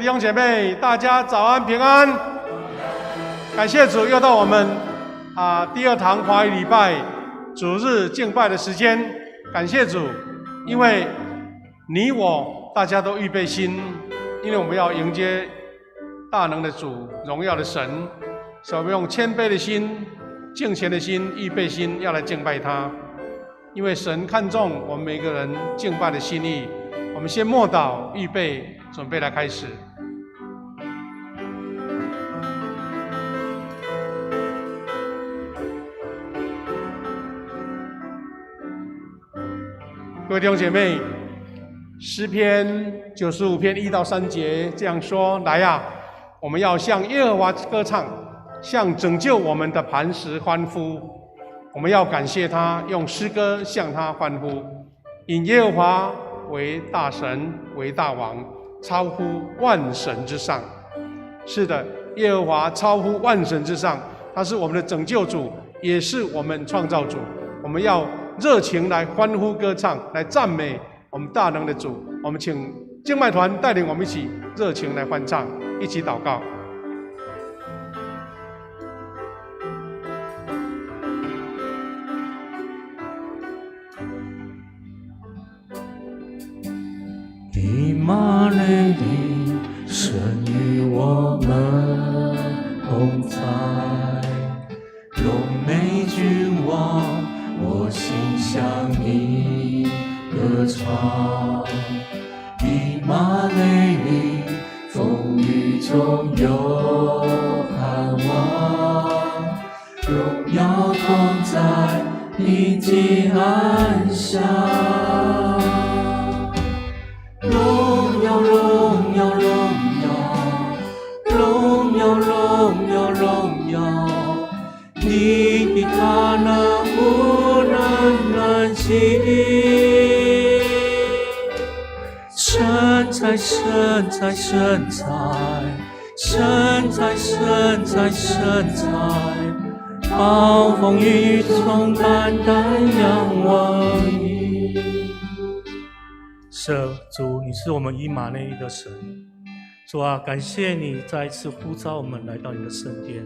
弟兄姐妹，大家早安平安。感谢主，又到我们第二堂华语礼拜主日敬拜的时间。感谢主，因为你我大家都预备心，因为我们要迎接大能的主、荣耀的神，所以我们用谦卑的心、敬虔的心、预备心，要来敬拜他。因为神看重我们每个人敬拜的心意。我们先默祷，预备，准备来开始。各位弟兄姐妹，诗篇95篇1到3节这样说：来呀，我们要向耶和华歌唱，向拯救我们的磐石欢呼。我们要感谢他，用诗歌向他欢呼，因耶和华为大神，为大王，超乎万神之上。是的，耶和华超乎万神之上，他是我们的拯救主，也是我们创造主。我们要热情来欢呼歌唱，来赞美我们大能的主。我们请敬拜团带领我们一起热情来欢唱，一起祷告。以马内利，神与我们同在，荣美君王，我心向你歌唱。以马内利，风雨中有盼望，荣耀同在，平静安详。荣耀，荣耀，荣耀，荣耀，荣耀，荣耀，你的他那无人能及。神在，神在，神在，神在，神在，神在，暴风雨中单单仰望你。是主，你是我们以马内利的神。主啊，感谢你再一次呼召我们来到你的圣殿。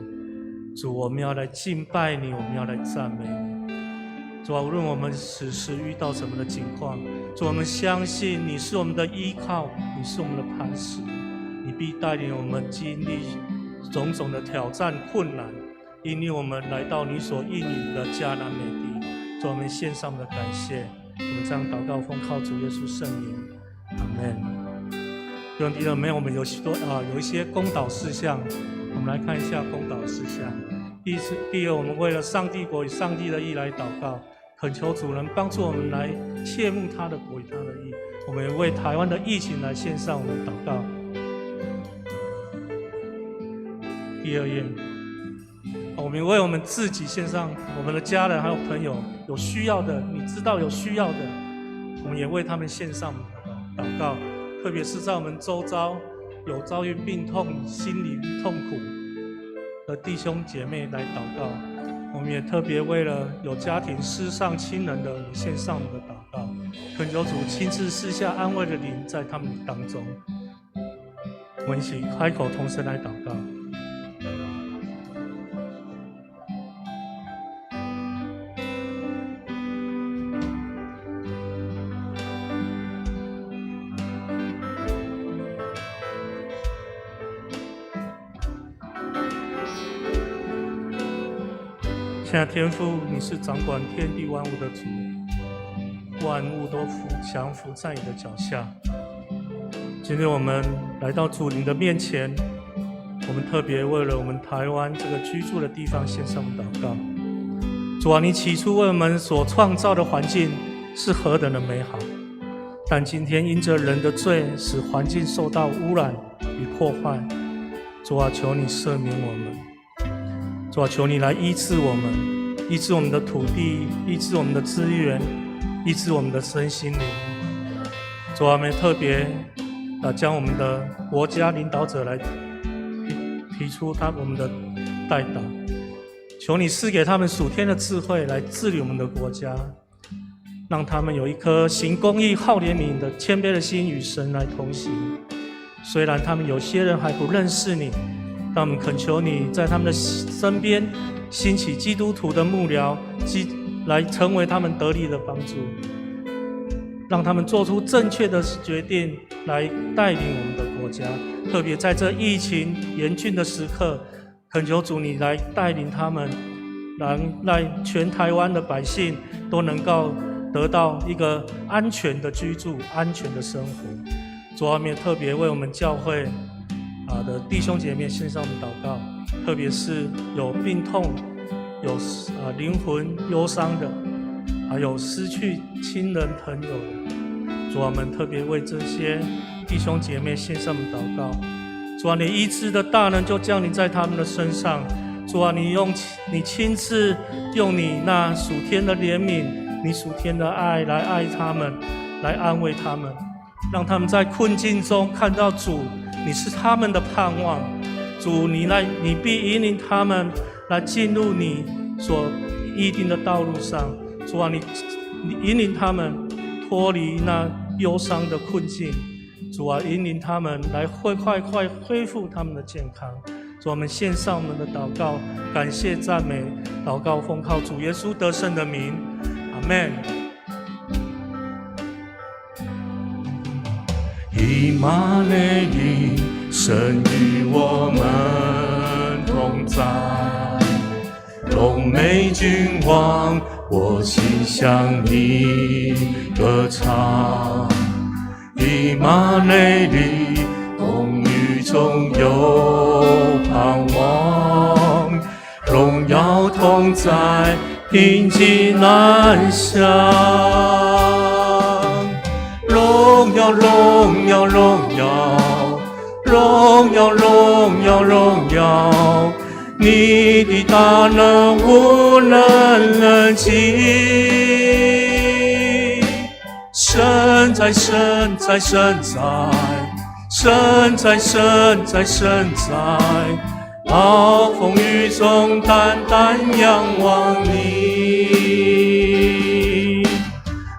主，我们要来敬拜你，我们要来赞美你。主啊，无论我们此时遇到什么的情况，主，我们相信你是我们的依靠，你是我们的磐石，你必带领我们经历种种的挑战困难，引领我们来到你所应许的迦南美地。主，我们献上我们的感谢。我们这样祷告，奉靠主耶稣圣名，阿们。弟兄姊妹，我们有一些公祷事项，我们来看一下公祷事项。第二，我们为了上帝国与上帝的义来祷告，恳求主能帮助我们来切慕他的国与他的义。我们也为台湾的疫情来献上我们祷告。第二页，我们为我们自己献上，我们的家人还有朋友有需要的，你知道有需要的，我们也为他们献上祷告。特别是在我们周遭有遭遇病痛、心理痛苦的弟兄姐妹来祷告。我们也特别为了有家庭失丧亲人的，献上我们的祷告，恳求主亲自赐下安慰的灵在他们当中。我们一起开口同声来祷告。现在天父，你是掌管天地万物的主，万物都降服在你的脚下。今天我们来到主你的面前，我们特别为了我们台湾这个居住的地方献上祷告。主啊，你起初为我们所创造的环境是何等的美好，但今天因着人的罪，使环境受到污染与破坏。主啊，求你赦免我们。主啊，求你来医治我们，医治我们的土地，医治我们的资源，医治我们的身心灵。主啊，我们特别将我们的国家领导者来提出我们的代祷，求你赐给他们属天的智慧来治理我们的国家，让他们有一颗行公义、好怜悯的谦卑的心，与神来同行。虽然他们有些人还不认识你，但我们恳求你在他们的身边兴起基督徒的幕僚，来成为他们得力的帮助，让他们做出正确的决定，来带领我们的国家。特别在这疫情严峻的时刻，恳求主你来带领他们，让全台湾的百姓都能够得到一个安全的居住、安全的生活。主啊，也特别为我们教会的弟兄姐妹献上我们祷告，特别是有病痛、有灵魂忧伤的，还有失去亲人朋友的。主啊，我们特别为这些弟兄姐妹献上我们祷告。主啊，你医治的大能就降临在他们的身上。主啊，你亲自用你那属天的怜悯，你属天的爱来爱他们，来安慰他们，让他们在困境中看到主，你是他们的盼望。主，你必引领他们来进入你所预定的道路上。主啊，你引领他们脱离那忧伤的困境。主啊，引领他们来快恢复他们的健康。主，我们献上我们的祷告，感谢赞美，祷告奉靠主耶稣得胜的名，阿们。以马内利，神与我们同在。荣美君王，我心向你歌唱。以马内利，风雨中有盼望，荣耀同在，平静安详。荣耀，荣耀，荣耀，荣耀，荣耀，荣耀，你的大能无人能及。神在，神在，神在，神在，神在，神在，暴风雨中单单仰望你。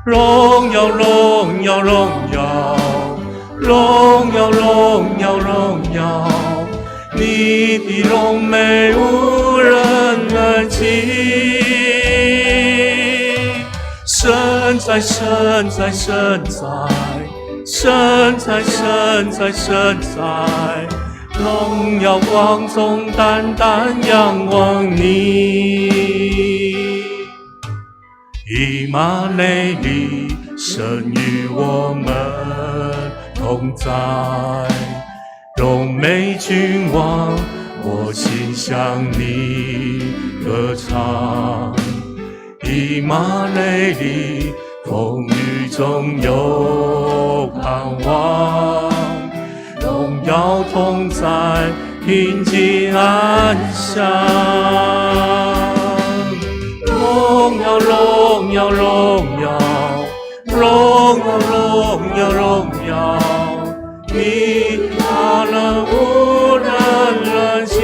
荣耀，荣耀，荣耀，荣耀，荣耀，荣耀，你的荣美无人能及。神在，神在，神在，神在，神在，神在，荣耀光中单单仰望你。以马内利，神与我们同在。荣美君王，我心向你歌唱。以马内利，风雨中有盼望，荣耀同在，平静安详。荣耀，荣耀，荣耀，荣耀，荣耀，荣耀，你大能无人能及。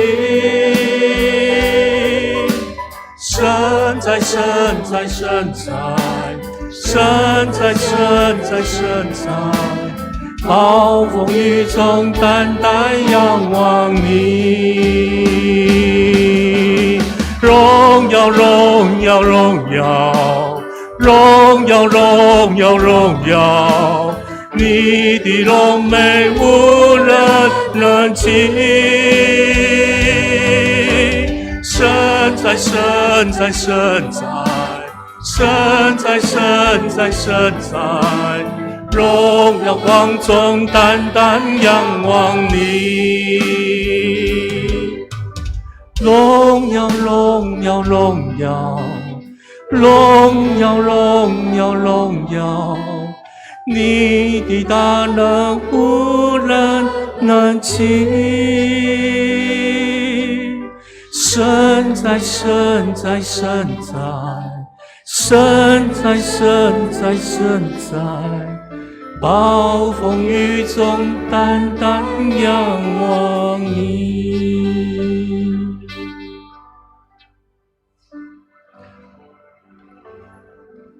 神在，神在，神在，神在，神在，神在，暴风雨中单单仰望你。荣耀，荣耀，荣耀，荣耀，荣耀，荣耀，你的荣美无人能及。神在，神在，神在，神在，神在，神在，荣耀光中单单仰望你。荣耀，荣耀，荣耀，荣耀，荣耀，荣耀，你的大能无人能及。神在，神在，神在，神在，神在，神在，暴风雨中单单仰望你。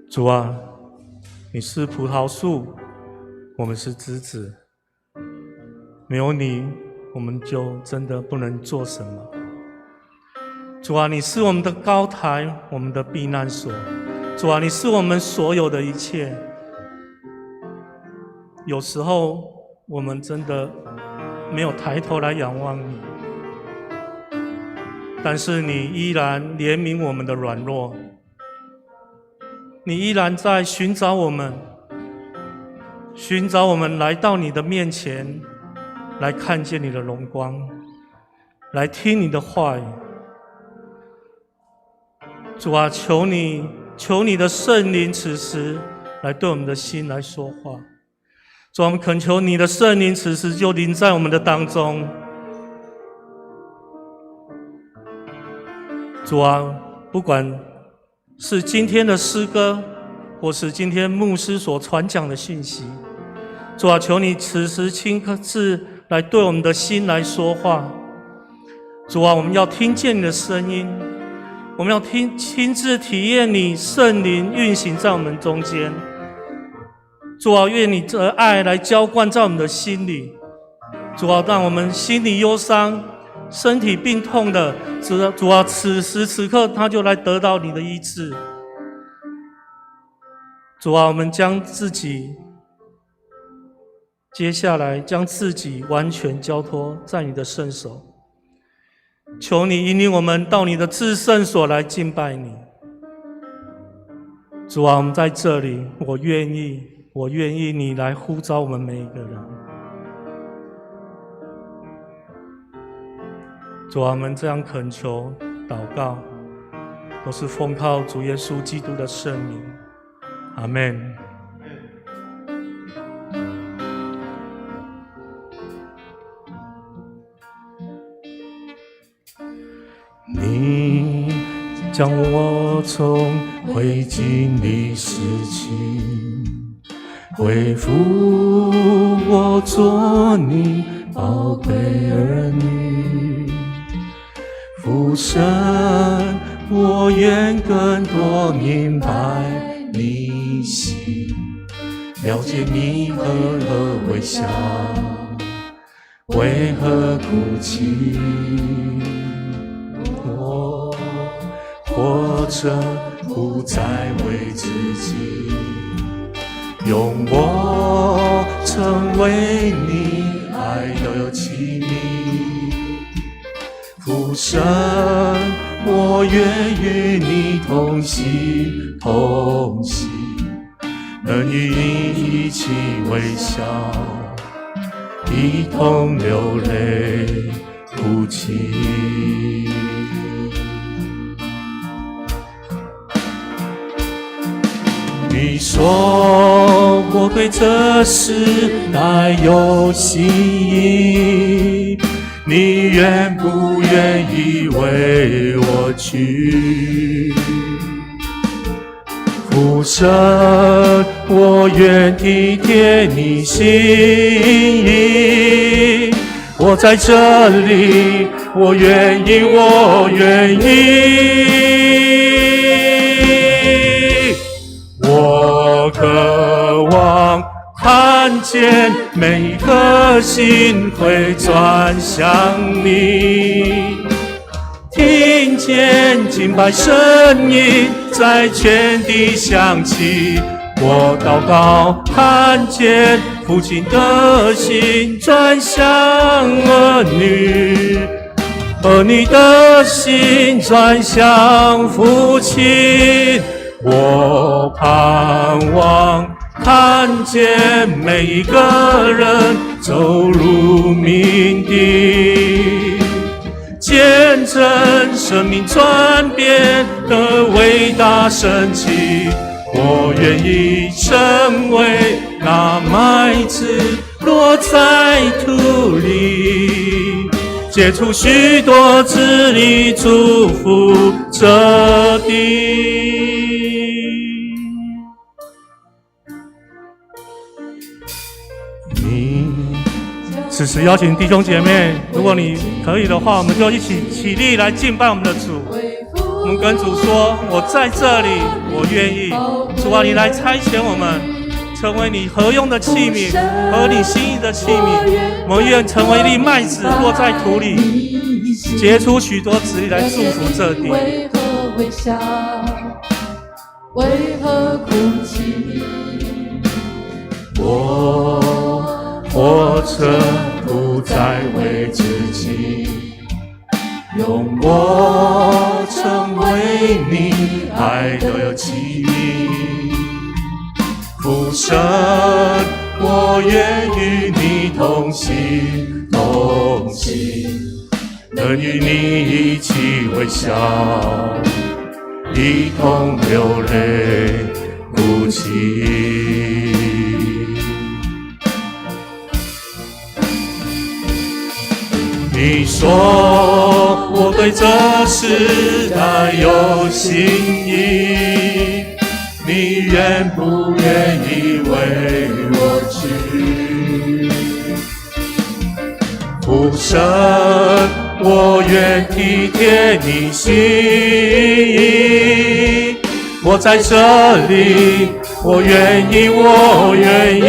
主啊，你是葡萄树，我们是枝子，没有你，我们就真的不能做什么。主啊，你是我们的高台，我们的避难所。主啊，你是我们所有的一切。有时候我们真的没有抬头来仰望你，但是你依然怜悯我们的软弱，你依然在寻找我们来到你的面前，来看见你的荣光，来听你的话语。主啊，求你的圣灵此时来对我们的心来说话。主啊，我们恳求你的圣灵此时就临在我们的当中。主啊，不管是今天的诗歌，或是今天牧师所传讲的信息，主啊，求你此时亲自来对我们的心来说话。主啊，我们要听见你的声音，我们要亲自体验你圣灵运行在我们中间。主啊，愿你的爱来浇灌在我们的心里。主啊，让我们心里忧伤、身体病痛的，主啊，此时此刻他就来得到你的医治。主啊，我们接下来将自己完全交托在你的圣手。求你引领我们到你的至圣所来敬拜你。主啊，我们在这里，我愿意你来呼召我们每一个人。主啊，我们这样恳求祷告，都是奉靠主耶稣基督的圣名。阿们。你将我从灰烬里拾起，恢复我做你宝贝儿女。父神，我愿更多明白你心，了解你何微笑，为何哭泣。我活着不再为自己，用我成为你爱的器皿。父神，我愿与你同行同行，能与你一起微笑，一同流泪哭泣。你说我对这时代有心意，你愿不愿意为我去？父神，我愿体贴你心意，我在这里，我愿意。我渴望看见每一颗心会转向你，听见敬拜声音在全地响起。我祷告，看见父亲的心转向儿女，儿女的心转向父亲。我盼望看见每一个人走入命地，见证生命转变的伟大神奇。我愿意成为那麦子落在土里，结出许多子粒，祝福这地。此时邀请弟兄姐妹，如果你可以的话，我们就一起起立来敬拜我们的主。我们跟主说，我在这里，我愿意。主啊，你来差遣我们成为你合用的器皿，合你心意的器皿。我们愿成为一粒麦子，落在土里，结出许多子粒来祝福这地。为何微笑？为何哭泣？我活着不再为自己，用我成为你爱的器皿。父神，我愿与你同行，同行，能与你一起微笑，一同流泪哭泣。你说我对这时代有心意，你愿不愿意为我去？父神，我愿体贴你心意，我在这里，我愿意，我愿意。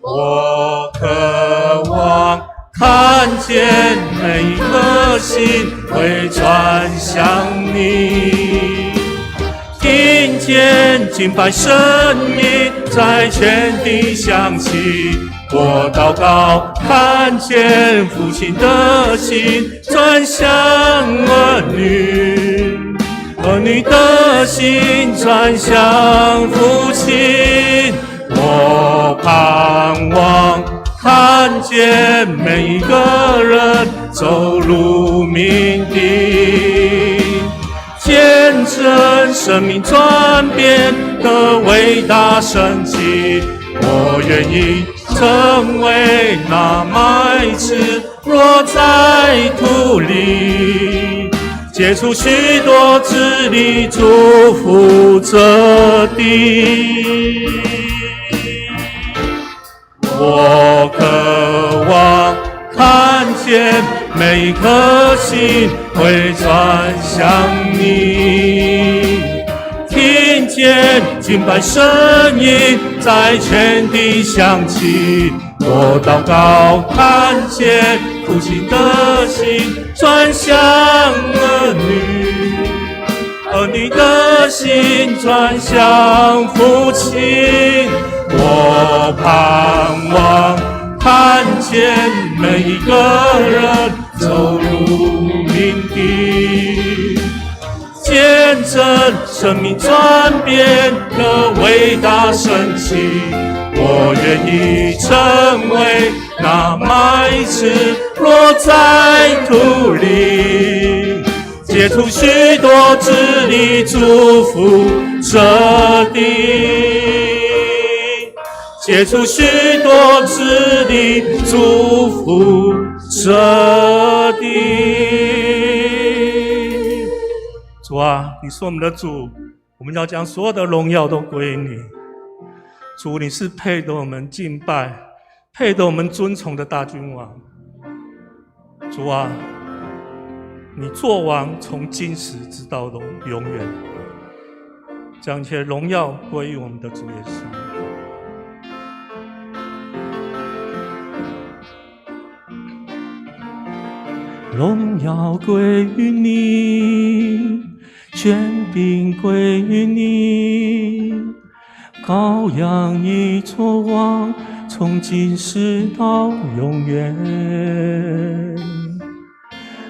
我渴望看见每一颗心会转向你，听见敬拜声音在全地响起。我祷告，看见父亲的心转向儿女，儿女的心转向父亲。我盼望看见每一个人走入命定，见证生命转变的伟大神迹。我愿意成为那麦子，落在土里，结出许多子粒，祝福这地。我渴望看见每一颗心会转向你，听见敬拜声音在全地响起。我祷告，看见父亲的心转向儿女，儿女的心转向父亲。我盼望看见每一个人走入命定，见证生命转变的伟大神迹。我愿意成为那麦子，落在土里，结出许多子粒，祝福这地，结出许多子粒，祝福这地。主啊，你是我们的主，我们要将所有的荣耀都归你。主，你是配得我们敬拜、配得我们尊崇的大君王。主啊，你作王从今时直到永远，将一切荣耀归于我们的主耶稣。荣耀归于你，权柄归于你，羔羊已作王，从今时到永远。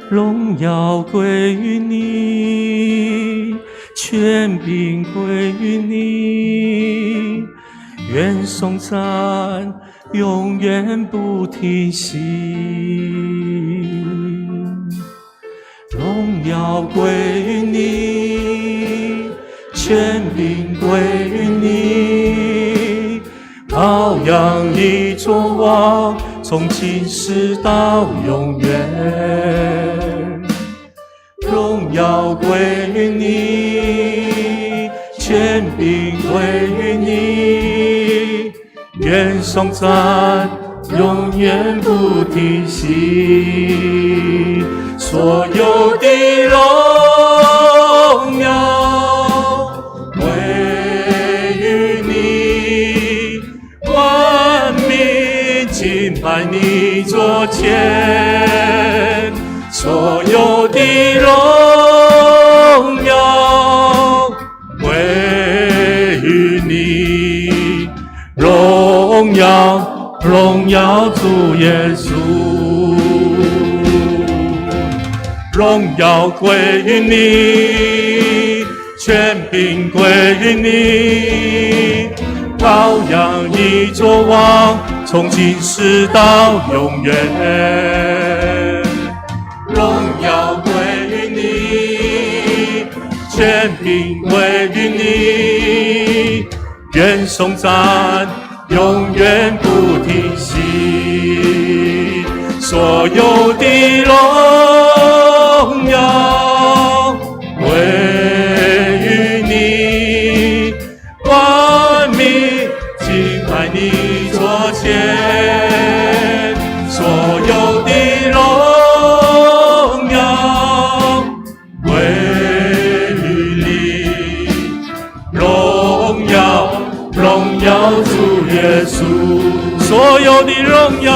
荣耀归于你，权柄归于你，愿颂赞永远不停息。荣耀归于你，权柄归于你，羔羊已作王，从今时到永远。荣耀归于你，权柄归于你，愿颂赞永远不停息。所有的荣耀敬拜你座前，所有的荣耀归于你，荣耀荣耀主耶稣，荣耀归于你，权柄归于你，羔羊已作王，从今世到永远。荣耀归于你，权柄归于你，愿颂赞永远不停息，所有的荣耀归于你，万民敬拜你座前，所有的荣耀归于你，荣耀荣耀主耶稣，所有的荣耀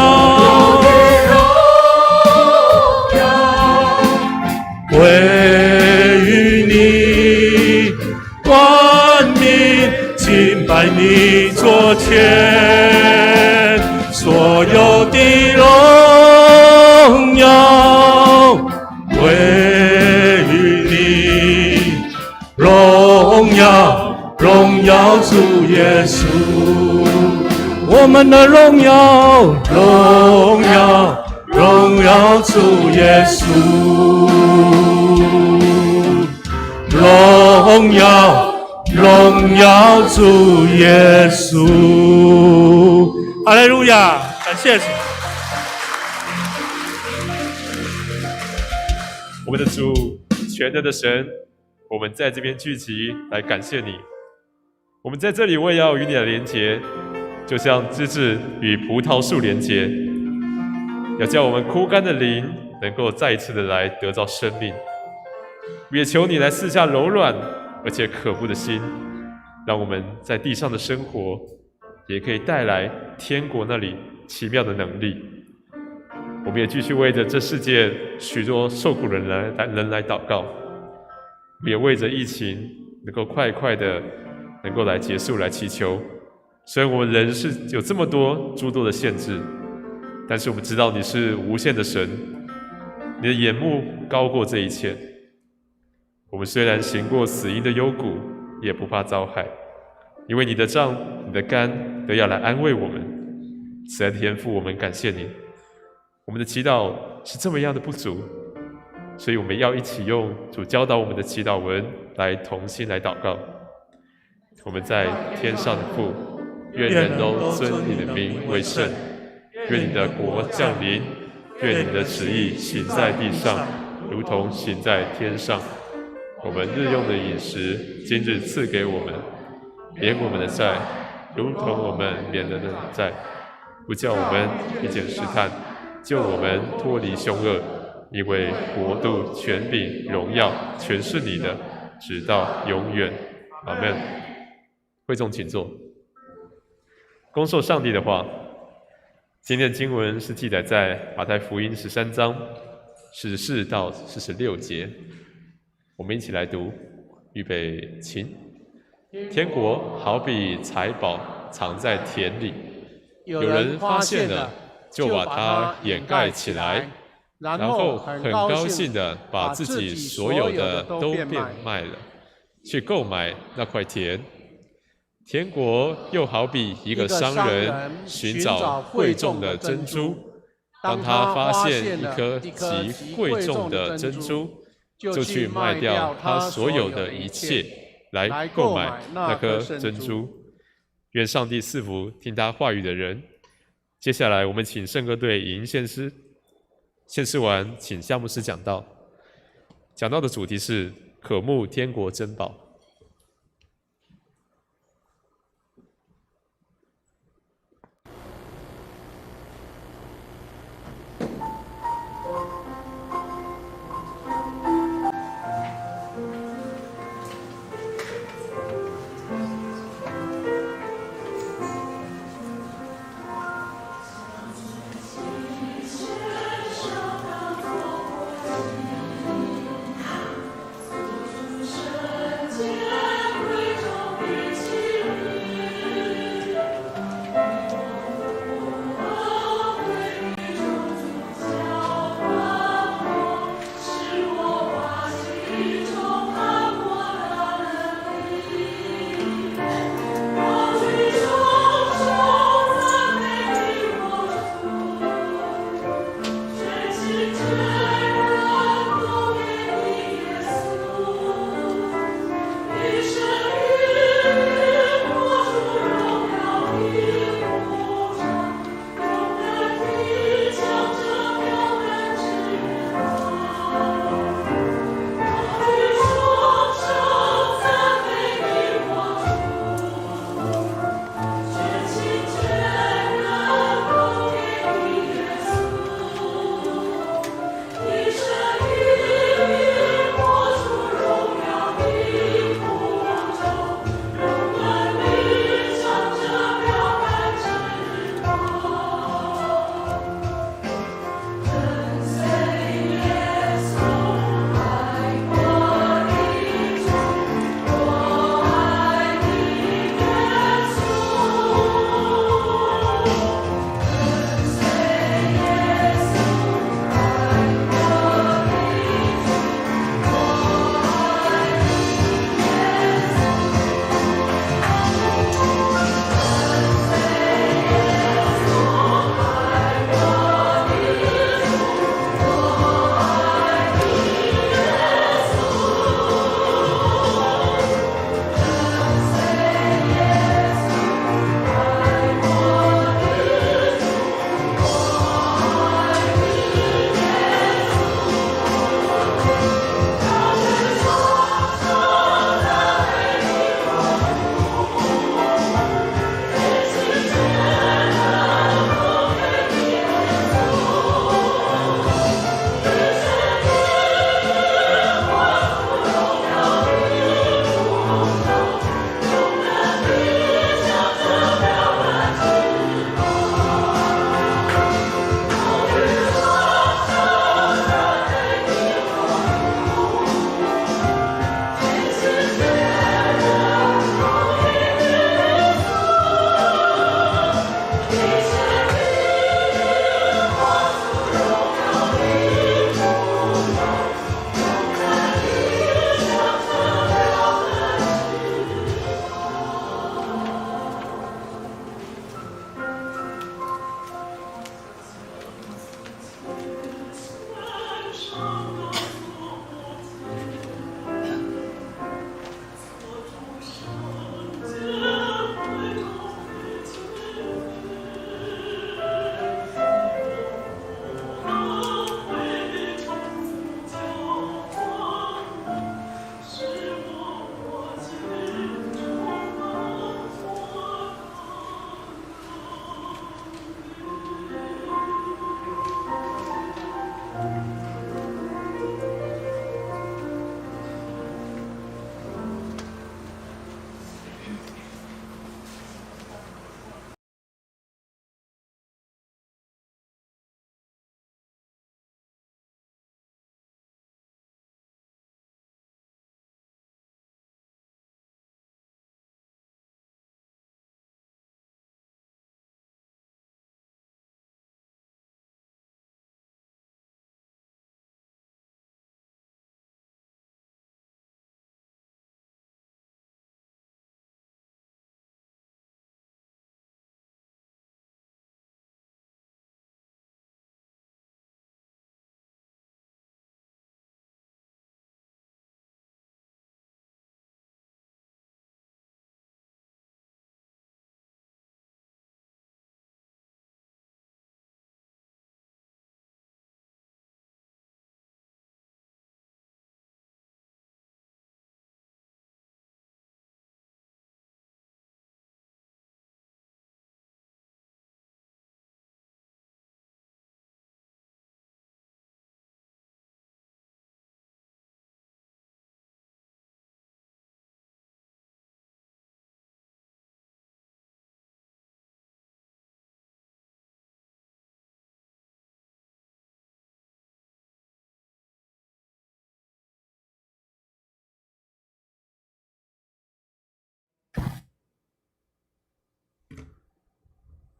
归于你，万民敬拜你座前，所有的荣耀归于你，荣耀荣耀主耶稣，我们的荣耀荣耀荣耀主耶稣，荣耀荣耀主耶稣。哈利路亚，感谢主。我们的主，全能的神，我们在这边聚集来感谢你。我们在这里为要与你的连结，就像枝子与葡萄树连结，要叫我们枯干的灵能够再一次的来得到生命。也求你来赐下柔软而且可怖的心，让我们在地上的生活也可以带来天国那里奇妙的能力。我们也继续为着这世界许多受苦人来祷告，我们也为着疫情能够快的能够来结束来祈求。虽然我们人是有这么多诸多的限制，但是我们知道你是无限的神，你的眼目高过这一切。我们虽然行过死荫的幽谷，也不怕遭害，因为你的杖、你的竿都要来安慰我们。慈爱的天父，我们感谢你。我们的祈祷是这么样的不足，所以我们要一起用主教导我们的祈祷文来同心来祷告。我们在天上的父，愿人都尊你的名为圣，愿你的国降临，愿你的旨意行在地上，如同行在天上。我们日用的饮食，今日赐给我们，免我们的债，如同我们免人的债，不叫我们遇见试探，救我们脱离凶恶。因为国度、权柄、荣耀，全是你的，直到永远。阿们。会众请坐。恭受上帝的话。今天的经文是记载在马太福音13章44到46节。我们一起来读，预备，请。天国好比财宝藏在田里，有人发现了，就把它掩盖起来，然后很高兴地把自己所有的都变卖了，去购买那块田。天国又好比一个商人寻找贵重的珍珠，当他发现一颗极贵重的珍珠，就去卖掉他所有的一切，来购买那颗珍珠。愿上帝赐福听他话语的人。接下来我们请圣歌队引献诗，献诗完请夏牧师讲道。讲道的主题是渴慕天国珍宝。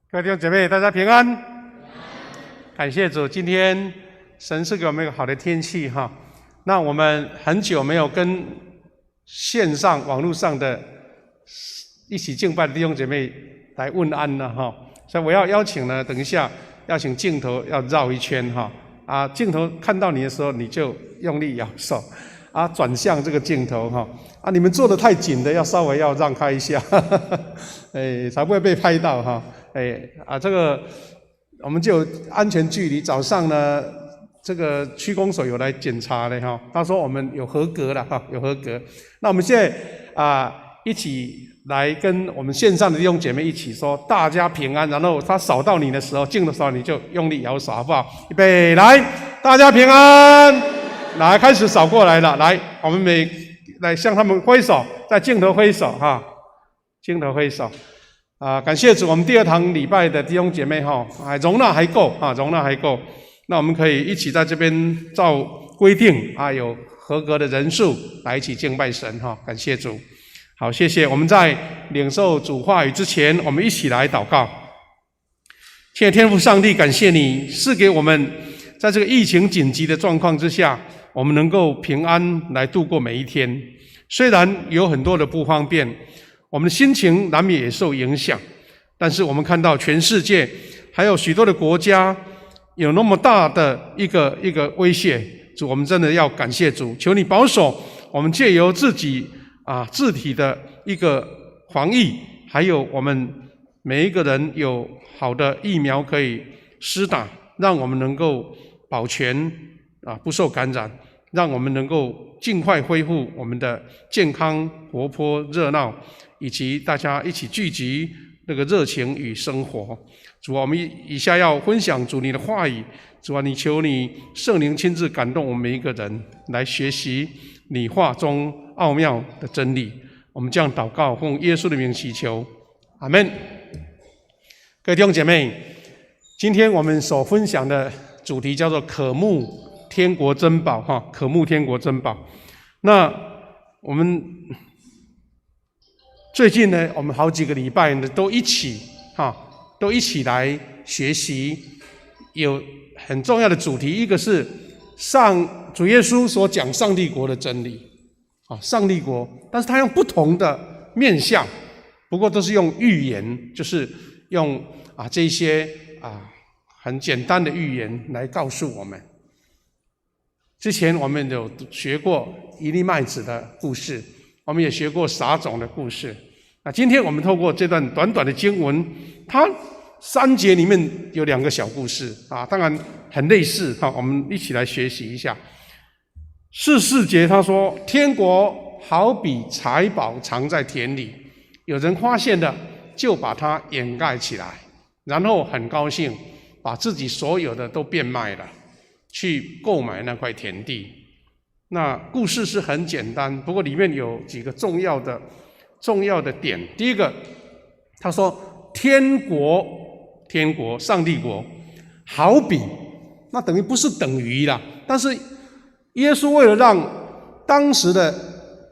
各位弟兄姐妹，大家平安。感谢主，今天神是给我们一个好的天气哈。那我们很久没有跟线上、网络上的一起敬拜的弟兄姐妹来问安了哈。所以我要邀请呢，等一下要请镜头要绕一圈哈。啊，镜头看到你的时候，你就用力摇手。啊，转向这个镜头哈！啊，你们坐得太紧的，要稍微要让开一下，才不会被拍到哈！这个我们就有安全距离。早上呢，这个区公所有来检查的哈，他说我们有合格了哈，有合格。那我们现在一起来跟我们线上的弟兄姐妹一起说大家平安，然后他扫到你的时候，镜的时候你就用力摇手，好不好？预备，来，大家平安。来，开始扫过来了。来，我们来向他们挥手，在镜头挥手哈，镜头挥手。感谢主，我们第二堂礼拜的弟兄姐妹哈，容纳还够啊，容纳还够。那我们可以一起在这边照规定有合格的人数来一起敬拜神哈。感谢主，好，谢谢。我们在领受主话语之前，我们一起来祷告。亲爱的天父上帝，感谢你赐给我们在这个疫情紧急的状况之下，我们能够平安来度过每一天。虽然有很多的不方便，我们的心情难免也受影响，但是我们看到全世界还有许多的国家有那么大的一个威胁，主，我们真的要感谢主，求你保守我们，借由自己自体的一个防疫，还有我们每一个人有好的疫苗可以施打，让我们能够保全不受感染，让我们能够尽快恢复我们的健康、活泼、热闹，以及大家一起聚集那个热情与生活。主啊，我们以下要分享主你的话语。主啊，你求你圣灵亲自感动我们每一个人，来学习你话中奥妙的真理。我们这样祷告，奉耶稣的名祈求，阿们。各位弟兄姐妹，今天我们所分享的主题叫做渴慕天国珍宝哈，渴慕天国珍宝。那我们最近呢，我们好几个礼拜呢都一起来学习，有很重要的主题，一个是主耶稣所讲上帝国的真理上帝国，但是他用不同的面向，不过都是用寓言，就是用这些很简单的寓言来告诉我们。之前我们有学过一粒麦子的故事，我们也学过撒种的故事。那今天我们透过这段短短的经文，它3节里面有2个小故事当然很类似我们一起来学习一下。4节他说，天国好比财宝藏在田里，有人发现了就把它掩盖起来，然后很高兴把自己所有的都变卖了，去购买那块田地。那故事是很简单，不过里面有几个重要的点。第一个，他说天国上帝国好比，那等于不是等于啦，但是耶稣为了让当时的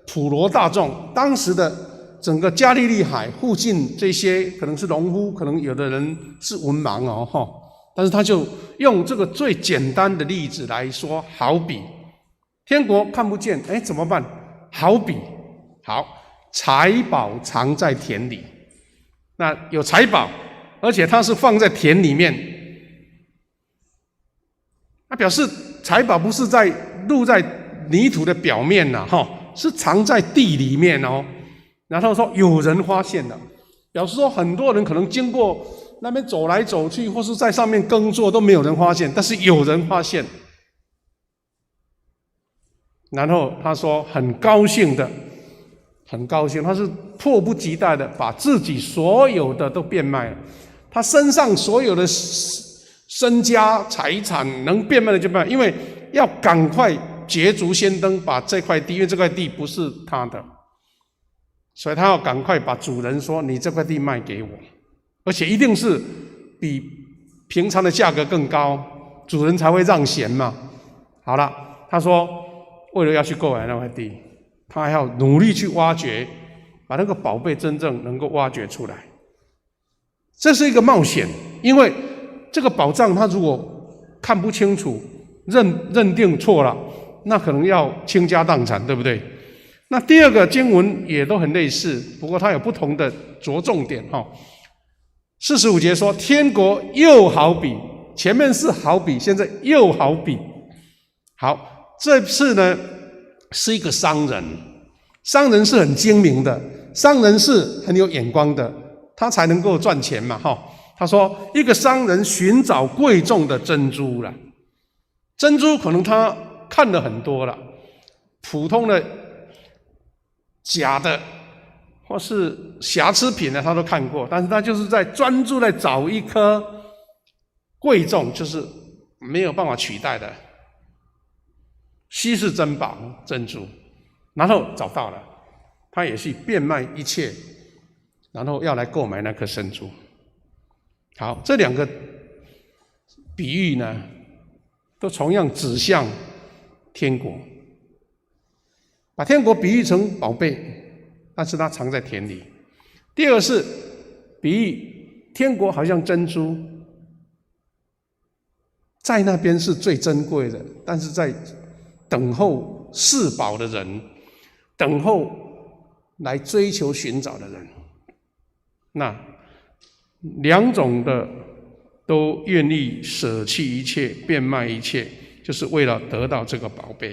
普罗大众，当时的整个加利利海附近这些可能是农夫，可能有的人是文盲但是他就用这个最简单的例子来说，好比天国看不见，怎么办？好比财宝藏在田里。那有财宝，而且它是放在田里面，那表示财宝不是露在泥土的表面是藏在地里面然后说有人发现了，表示说很多人可能经过那边走来走去，或是在上面耕作都没有人发现，但是有人发现。然后他说很高兴，他是迫不及待的把自己所有的都变卖了，他身上所有的身家财产能变卖的就变卖，因为要赶快捷足先登，把这块地，因为这块地不是他的，所以他要赶快把主人说，你这块地卖给我，而且一定是比平常的价格更高，主人才会让贤嘛。好了，他说为了要去购买那块地，他还要努力去挖掘，把那个宝贝真正能够挖掘出来。这是一个冒险，因为这个宝藏他如果看不清楚，认定错了，那可能要倾家荡产，对不对？那第二个经文也都很类似，不过它有不同的着重点哈。45节说，天国又好比，前面是好比，现在又好比。好，这次呢是一个商人，商人是很精明的，商人是很有眼光的，他才能够赚钱嘛哈。他说，一个商人寻找贵重的珍珠了，珍珠可能他看了很多了，普通的、假的或是瑕疵品呢，他都看过，但是他就是在专注在找一颗贵重，就是没有办法取代的稀世珍宝珍珠，然后找到了，他也是变卖一切，然后要来购买那颗珍珠。好，这两个比喻呢，都同样指向天国，把天国比喻成宝贝，但是它藏在田里。第二个是比喻天国好像珍珠，在那边是最珍贵的，但是在等候释宝的人，等候来追求寻找的人，那两种的都愿意舍弃一切，变卖一切，就是为了得到这个宝贝。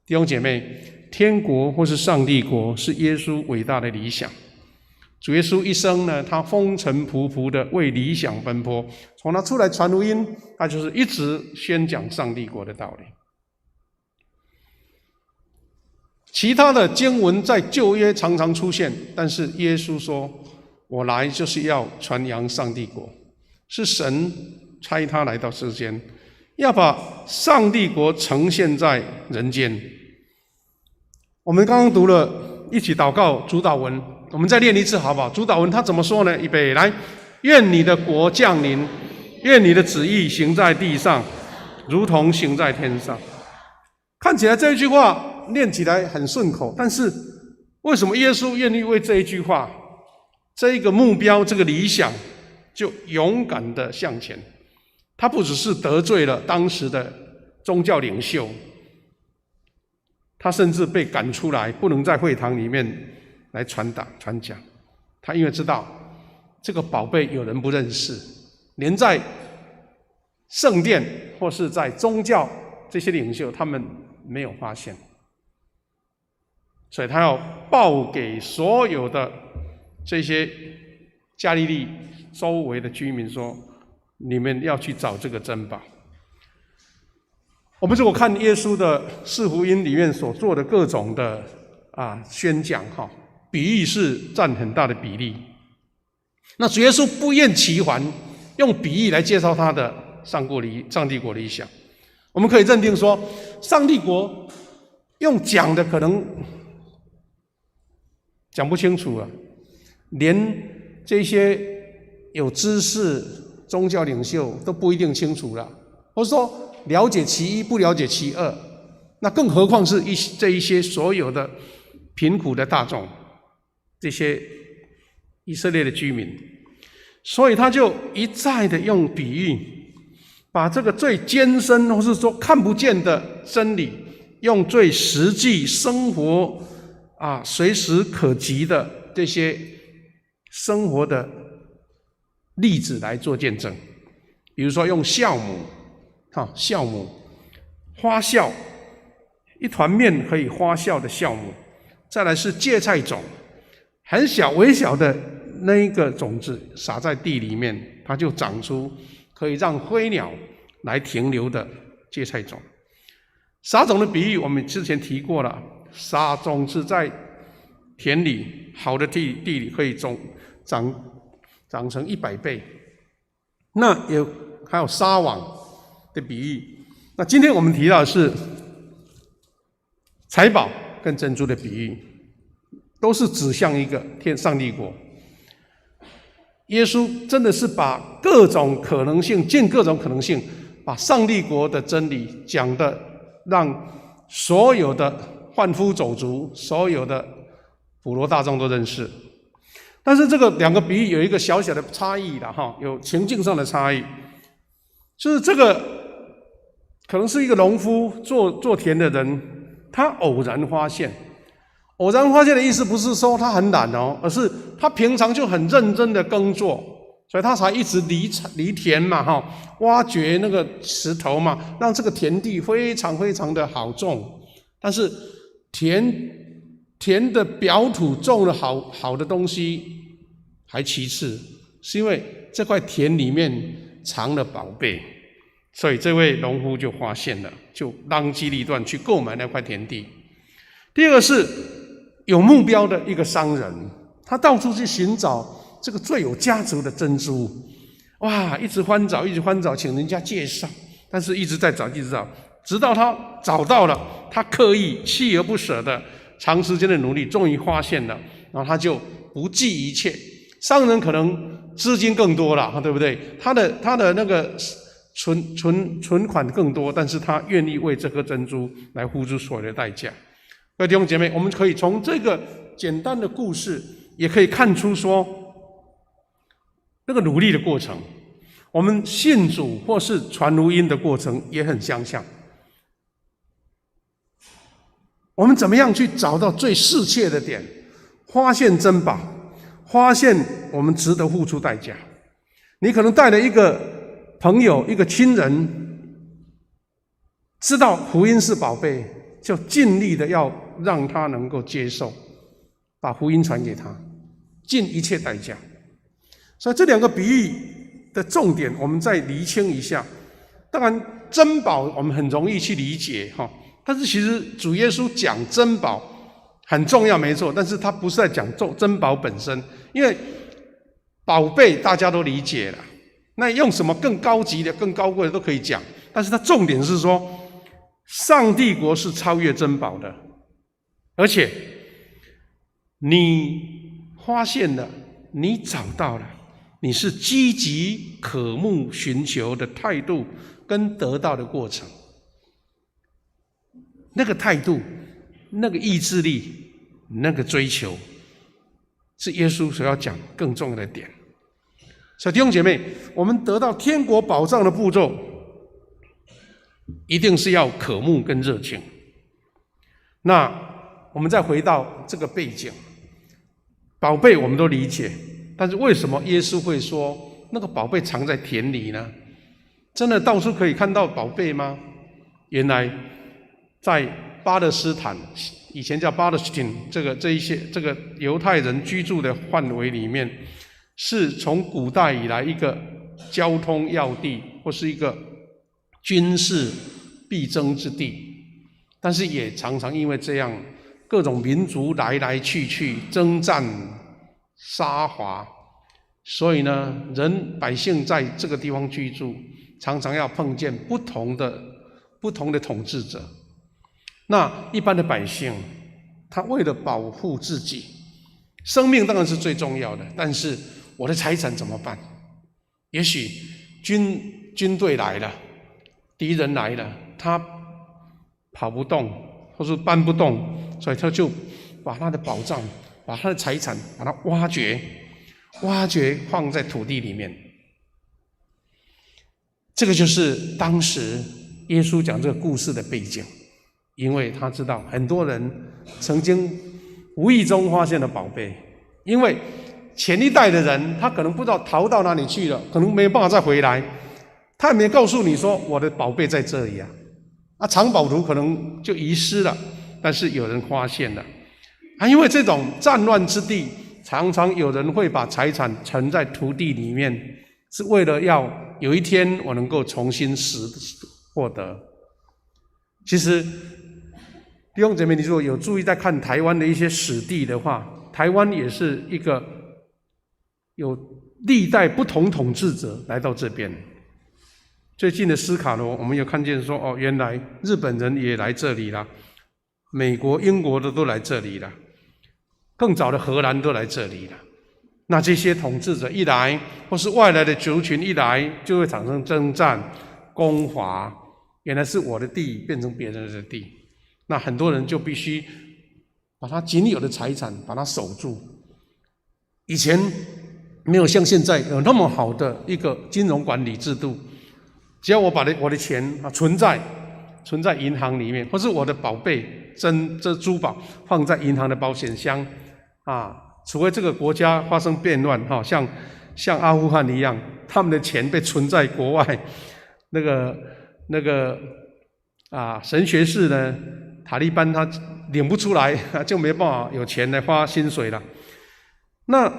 弟兄姐妹，天国或是上帝国是耶稣伟大的理想。主耶稣一生呢，他风尘仆仆的为理想奔波，从他出来传福音，他就是一直宣讲上帝国的道理。其他的经文在旧约常常出现，但是耶稣说，我来就是要传扬上帝国，是神差他来到世间，要把上帝国呈现在人间。我们刚刚读了，一起祷告主祷文，我们再念一次好不好？主祷文他怎么说呢？预备来，愿你的国降临，愿你的旨意行在地上，如同行在天上。看起来这一句话念起来很顺口，但是为什么耶稣愿意为这一句话，这一个目标，这个理想，就勇敢的向前？他不只是得罪了当时的宗教领袖，他甚至被赶出来，不能在会堂里面来传讲。他因为知道这个宝贝有人不认识，连在圣殿或是在宗教这些领袖他们没有发现，所以他要报给所有的这些加利利周围的居民说，你们要去找这个珍宝。我们如果看耶稣的四福音里面所做的各种的宣讲比喻是占很大的比例。那主耶稣不厌其烦用比喻来介绍他的上帝国理想。我们可以认定说，上帝国用讲的可能讲不清楚了，连这些有知识宗教领袖都不一定清楚了，或者说了解其一不了解其二，那更何况是这一些所有的贫苦的大众，这些以色列的居民。所以他就一再的用比喻，把这个最艰深或是说看不见的真理，用最实际生活随时可及的这些生活的例子来做见证。比如说用酵母，发酵，一团面可以发酵的酵母，再来是芥菜种，很小微小的那一个种子撒在地里面，它就长出可以让飞鸟来停留的芥菜种。撒种的比喻我们之前提过了，撒种子在田里，好的地里可以长成100倍。那还有撒网的比喻。那今天我们提到的是财宝跟珍珠的比喻，都是指向一个上帝国。耶稣真的是把各种可能性，尽各种可能性，把上帝国的真理讲的，让所有的贩夫走卒，所有的普罗大众都认识。但是这个两个比喻有一个小小的差异的哈，有情境上的差异，就是这个可能是一个农夫做田的人，他偶然发现的意思不是说他很懒哦，而是他平常就很认真的耕作，所以他才一直犁田嘛哈，挖掘那个石头嘛，让这个田地非常非常的好种。但是田的表土种了好的东西还其次，是因为这块田里面藏了宝贝，所以这位农夫就发现了，就当机立断去购买那块田地。第二个是有目标的一个商人，他到处去寻找这个最有价值的珍珠，哇，一直翻找，请人家介绍，但是一直在找，直到他找到了，他刻意锲而不舍的长时间的努力，终于发现了，然后他就不计一切。商人可能资金更多了，对不对？他的那个存款更多，但是他愿意为这颗珍珠来付出所有的代价。各位弟兄姐妹，我们可以从这个简单的故事，也可以看出说，那个努力的过程，我们信主或是传福音的过程也很相像。我们怎么样去找到最适切的点，发现珍宝，发现我们值得付出代价。你可能带了一个朋友，一个亲人，知道福音是宝贝，就尽力的要让他能够接受，把福音传给他，尽一切代价。所以这两个比喻的重点，我们再厘清一下。当然，珍宝我们很容易去理解哈，但是其实主耶稣讲珍宝很重要，没错，但是他不是在讲珍宝本身，因为宝贝大家都理解了，那用什么更高级的、更高贵的都可以讲，但是它重点是说，上帝国是超越珍宝的，而且你发现了，你找到了，你是积极渴慕寻求的态度跟得到的过程，那个态度、那个意志力、那个追求，是耶稣所要讲更重要的点。所以弟兄姐妹，我们得到天国宝藏的步骤，一定是要渴慕跟热情。那我们再回到这个背景，宝贝我们都理解，但是为什么耶稣会说那个宝贝藏在田里呢？真的到处可以看到宝贝吗？原来在巴勒斯坦，以前叫巴勒斯坦，这个犹太人居住的范围里面，是从古代以来一个交通要地，或是一个军事必争之地。但是也常常因为这样，各种民族来来去去，征战杀伐，所以呢，百姓在这个地方居住，常常要碰见不同的统治者。那一般的百姓，他为了保护自己，生命当然是最重要的，但是我的财产怎么办？也许军队来了，敌人来了，他跑不动，或是搬不动，所以他就把他的宝藏、把他的财产，把它挖掘放在土地里面。这个就是当时耶稣讲这个故事的背景，因为他知道很多人曾经无意中发现了宝贝，因为前一代的人他可能不知道逃到哪里去了，可能没有办法再回来，他也没告诉你说我的宝贝在这里啊，藏宝图可能就遗失了，但是有人发现了因为这种战乱之地，常常有人会把财产沉在土地里面，是为了要有一天我能够重新获得。其实弟兄姐妹，你如果有注意在看台湾的一些史地的话，台湾也是一个有历代不同统治者来到这边。最近的斯卡罗，我们有看见说，原来日本人也来这里了，美国、英国的都来这里了，更早的荷兰都来这里了。那这些统治者一来，或是外来的族群一来，就会产生征战、攻伐。原来是我的地变成别人的地，那很多人就必须把他仅有的财产把它守住。以前没有像现在有那么好的一个金融管理制度，只要我把我的钱存在银行里面，或是我的宝贝这珠宝放在银行的保险箱除非这个国家发生变乱像阿富汗一样，他们的钱被存在国外，那个神学士呢，塔利班他领不出来，就没办法有钱来发薪水了。那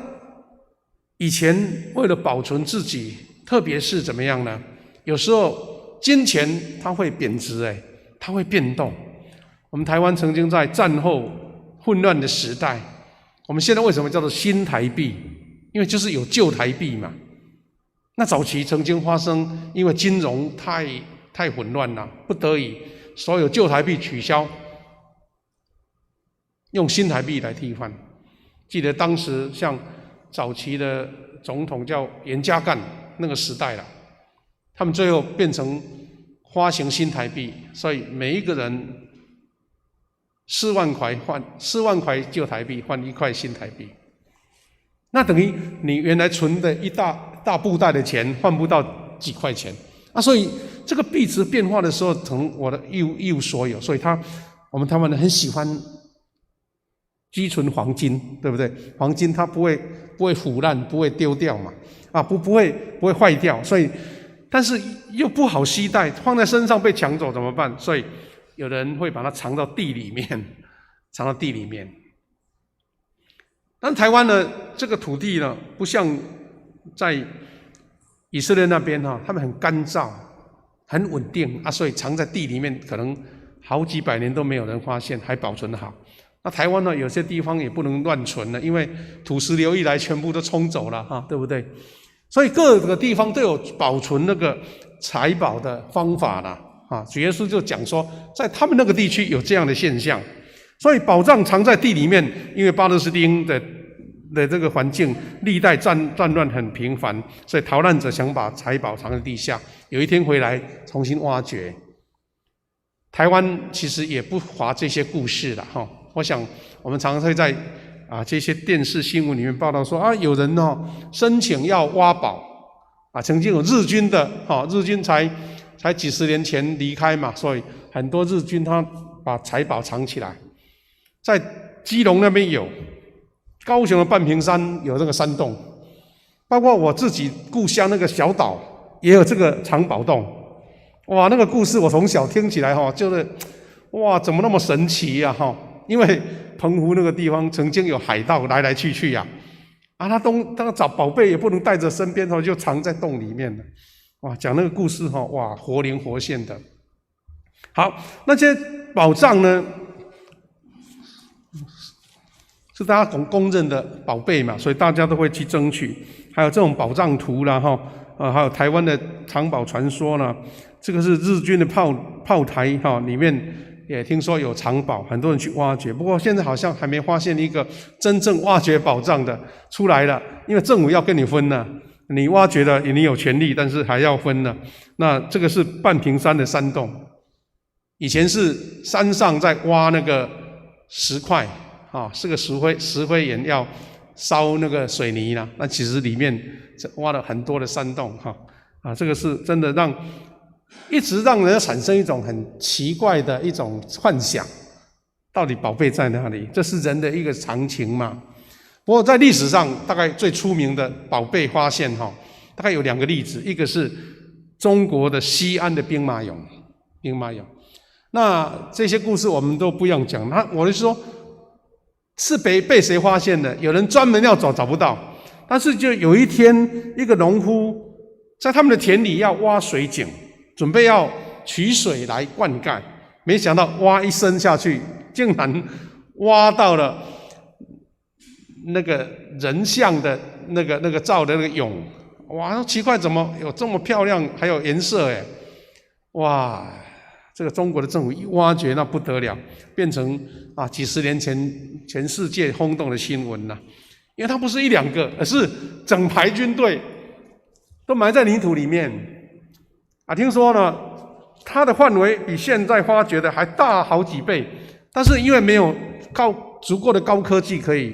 以前为了保存自己，特别是怎么样呢？有时候金钱它会贬值，它会变动。我们台湾曾经在战后混乱的时代，我们现在为什么叫做新台币？因为就是有旧台币嘛。那早期曾经发生，因为金融太混乱了，不得已所有旧台币取消，用新台币来替换。记得当时像早期的总统叫严家淦那个时代了，他们最后变成发行新台币，所以每一个人4万块旧台币换1块新台币，那等于你原来存的一大布袋的钱换不到几块钱所以这个币值变化的时候，成我的一无所有，所以我们台湾人很喜欢积存黄金，对不对？黄金它不会腐烂，不会丢掉嘛，不会坏掉，所以但是又不好携带，放在身上被抢走怎么办？所以有人会把它藏到地里面，但台湾呢，这个土地呢，不像在以色列那边他们很干燥，很稳定所以藏在地里面，可能好几百年都没有人发现，还保存得好。那台湾呢，有些地方也不能乱存了，因为土石流一来，全部都冲走了对不对？所以各个地方都有保存那个财宝的方法啦主耶稣就讲说，在他们那个地区有这样的现象，所以宝藏藏在地里面，因为巴勒斯汀的这个环境，历代战乱很频繁，所以逃难者想把财宝藏在地下，有一天回来重新挖掘。台湾其实也不乏这些故事了我想我们常常会在这些电视新闻里面报道说有人申请要挖宝曾经有日军的日军才几十年前离开嘛，所以很多日军他把财宝藏起来，在基隆那边有，高雄的半屏山有这个山洞，包括我自己故乡那个小岛也有这个藏宝洞。哇，那个故事我从小听起来就是哇，怎么那么神奇因为澎湖那个地方曾经有海盗来去他找宝贝也不能带着身边就藏在洞里面了。哇，讲那个故事哇，活灵活现的。好，那些宝藏呢，是大家公认的宝贝嘛，所以大家都会去争取。还有这种宝藏图啦还有台湾的藏宝传说啦，这个是日军的炮台里面也听说有藏宝，很多人去挖掘。不过现在好像还没发现一个真正挖掘宝藏的出来了，因为政府要跟你分了，你挖掘了你有权利，但是还要分了。那这个是半屏山的山洞，以前是山上在挖那个石块是个石灰岩要烧那个水泥啦，那其实里面挖了很多的山洞这个是真的一直让人产生一种很奇怪的一种幻想，到底宝贝在哪里？这是人的一个常情嘛。不过在历史上，大概最出名的宝贝发现大概有2个例子，一个是中国的西安的兵马俑。那这些故事我们都不用讲，我是说，是被谁发现的？有人专门要找不到，但是就有一天，一个农夫在他们的田里要挖水井，准备要取水来灌溉，没想到挖一深下去，竟然挖到了那个人像的那个造的那个俑。哇，奇怪，怎么有这么漂亮，还有颜色哇，这个中国的政府一挖掘，那不得了，变成几十年前全世界轰动的新闻了。因为它不是1、2个，而是整排军队都埋在泥土里面听说呢，它的范围比现在发掘的还大好几倍，但是因为没有足够的高科技可以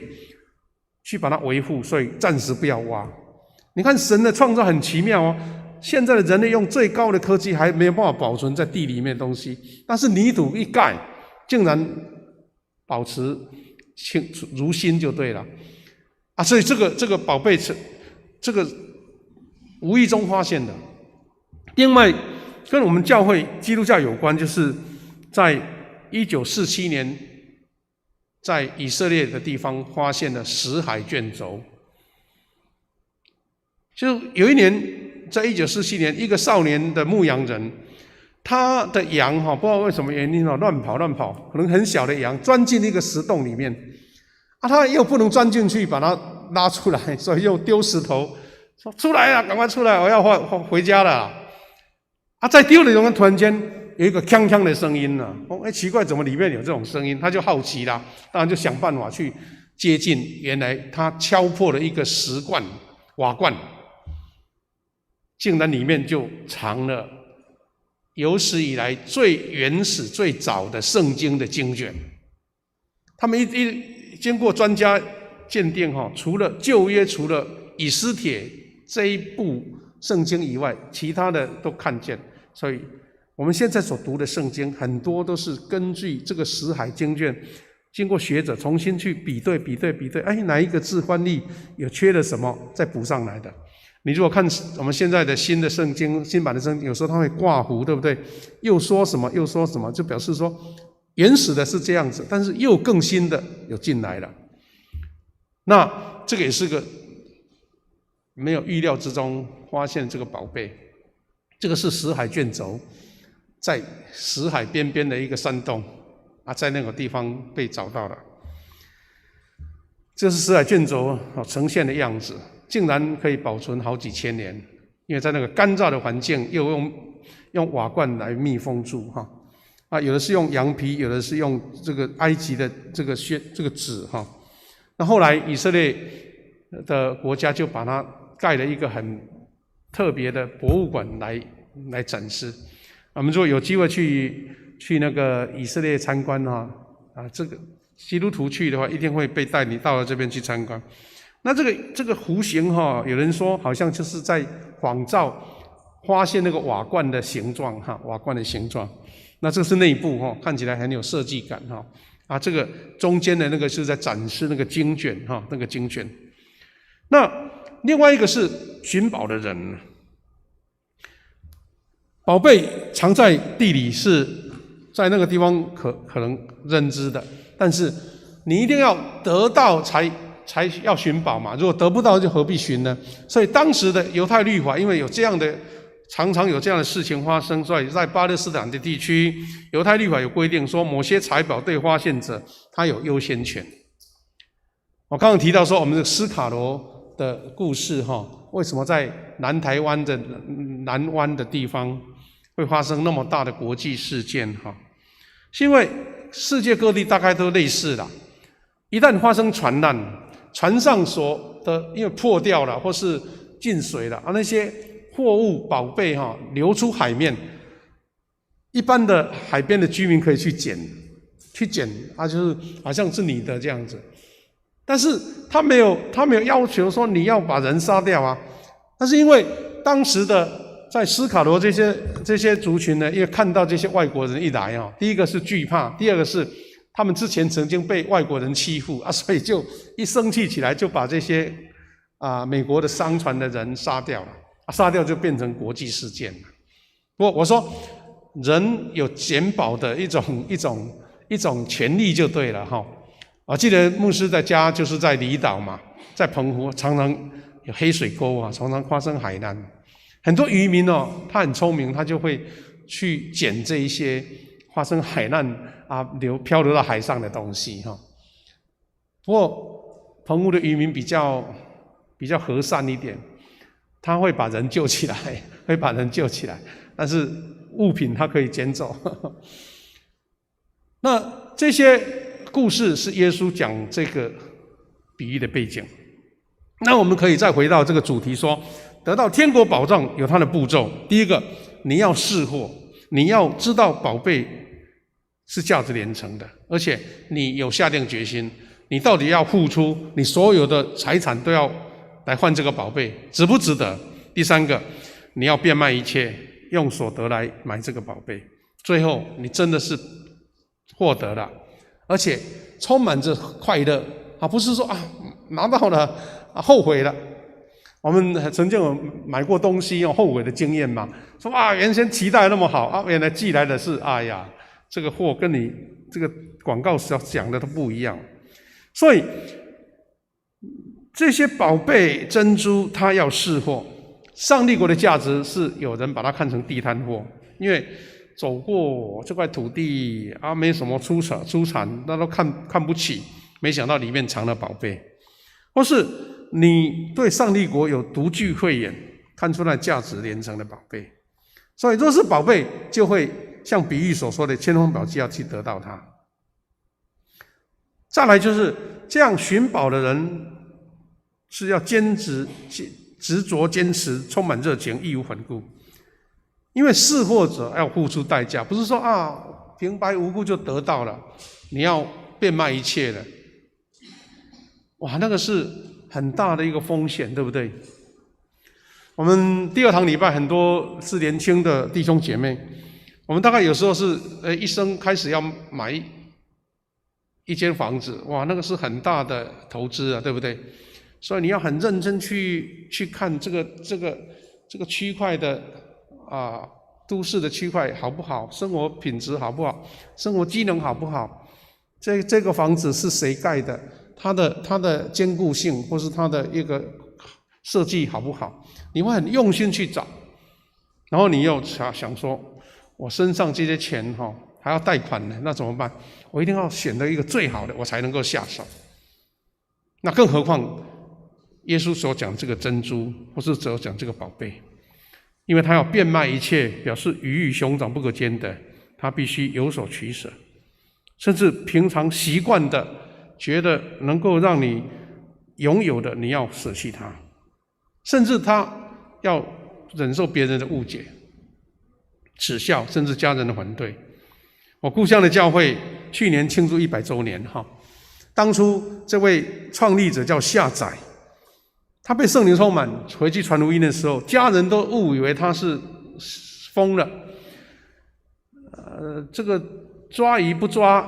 去把它维护，所以暂时不要挖。你看神的创造很奇妙哦，现在的人类用最高的科技还没有办法保存在地里面的东西，但是泥土一盖，竟然保持如新就对了啊！所以这个宝贝是这个无意中发现的。另外，跟我们教会基督教有关，就是在1947年，在以色列的地方发现了死海卷轴。就有一年，在1947年，一个少年的牧羊人，他的羊不知道为什么原因乱跑，可能很小的羊钻进一个石洞里面，啊，他又不能钻进去把它拉出来，所以又丢石头，说出来了，赶快出来，我要回家了。啊，在丢的时候，突然间有一个锵锵的声音了，奇怪，怎么里面有这种声音？他就好奇啦，当然就想办法去接近，原来他敲破了一个瓦罐。竟然里面就藏了有史以来最原始、最早的圣经的经卷。他们经过专家鉴定，除了旧约、除了以斯帖这一部圣经以外，其他的都看见。所以我们现在所读的圣经，很多都是根据这个死海经卷，经过学者重新去比对，哪一个字翻译有缺了什么，再补上来的。你如果看我们现在的新的圣经、新版的圣经，有时候它会挂弧，对不对？又说什么，就表示说原始的是这样子，但是又更新的有进来了。那这个也是个没有预料之中发现这个宝贝，这个是死海卷轴，在死海边边的一个山洞啊，在那个地方被找到了。这是死海卷轴呈现的样子。竟然可以保存好几千年，因为在那个干燥的环境，又用瓦罐来密封住有的是用羊皮，有的是用这个埃及的这个纸那后来以色列的国家就把它盖了一个很特别的博物馆来展示。我们如果有机会去那个以色列参观这个基督徒去的话，一定会被带你到了这边去参观。那这个弧形有人说好像就是在仿照发现那个瓦罐的形状瓦罐的形状。那这是内部看起来很有设计感这个中间的那个是在展示那个经卷那个经卷。那另外一个是寻宝的人，宝贝藏在地里是在那个地方可能认知的，但是你一定要得到才要寻宝嘛，如果得不到就何必寻呢？所以当时的犹太律法，因为有这样的常常有这样的事情发生，所以在巴勒斯坦的地区，犹太律法有规定说，某些财宝对发现者他有优先权。我刚刚提到说我们的斯卡罗的故事为什么在南台湾的南湾的地方会发生那么大的国际事件是因为世界各地大概都类似啦，一旦发生船难，船上所的因为破掉了或是进水了那些货物宝贝流出海面，一般的海边的居民可以去捡就是好像是你的这样子，但是他没有要求说你要把人杀掉但是因为当时的在斯卡罗这些族群呢，因为看到这些外国人一来第一个是惧怕，第二个是他们之前曾经被外国人欺负所以就一生气起来就把这些美国的商船的人杀掉了杀掉就变成国际事件了。不过我说人有捡宝的一种权利就对了我记得牧师的家就是在离岛嘛，在澎湖常常有黑水沟常常发生海难，很多渔民他很聪明，他就会去捡这一些发生海难漂流到海上的东西不过澎湖的渔民比较和善一点，他会把人救起来，但是物品他可以捡走那这些故事是耶稣讲这个比喻的背景。那我们可以再回到这个主题说，得到天国宝藏有它的步骤。第一个，你要识货，你要知道宝贝是价值连城的，而且你有下定决心，你到底要付出你所有的财产都要来换这个宝贝，值不值得？第三个，你要变卖一切，用所得来买这个宝贝，最后你真的是获得了，而且充满着快乐啊！不是说啊拿到了后悔了。我们曾经有买过东西有后悔的经验嘛？说啊，原先期待那么好啊，原来寄来的是，哎呀，这个货跟你这个广告所讲的都不一样。所以这些宝贝珍珠，它要识货。上帝国的价值是有人把它看成地摊货，因为走过这块土地啊，没什么出产，那都看不起。没想到里面藏了宝贝，或是你对上帝国有独具慧眼，看出来价值连城的宝贝。所以若是宝贝，就会像比喻所说的千方百计要去得到它。再来就是这样寻宝的人是要执着坚持，充满热情，义无反顾。因为识货者要付出代价，不是说啊平白无故就得到了，你要变卖一切的。哇，那个是很大的一个风险，对不对？我们第二堂礼拜很多是年轻的弟兄姐妹，我们大概有时候是一生开始要买一间房子，哇，那个是很大的投资啊，对不对？所以你要很认真去看这个区块的都市的区块好不好，生活品质好不好，生活机能好不好，这个房子是谁盖的，它的坚固性或是它的一个设计好不好，你会很用心去找，然后你又想说，我身上这些钱还要贷款呢，那怎么办？我一定要选择一个最好的，我才能够下手。那更何况耶稣所讲这个珍珠，或是所讲这个宝贝，因为他要变卖一切，表示鱼与熊掌不可兼得，他必须有所取舍，甚至平常习惯的觉得能够让你拥有的，你要舍弃它，甚至他要忍受别人的误解、耻笑，甚至家人的反对。我故乡的教会去年庆祝100周年当初这位创立者叫夏载，他被圣灵充满，回去传福音的时候，家人都误以为他是疯了。这个抓鱼不抓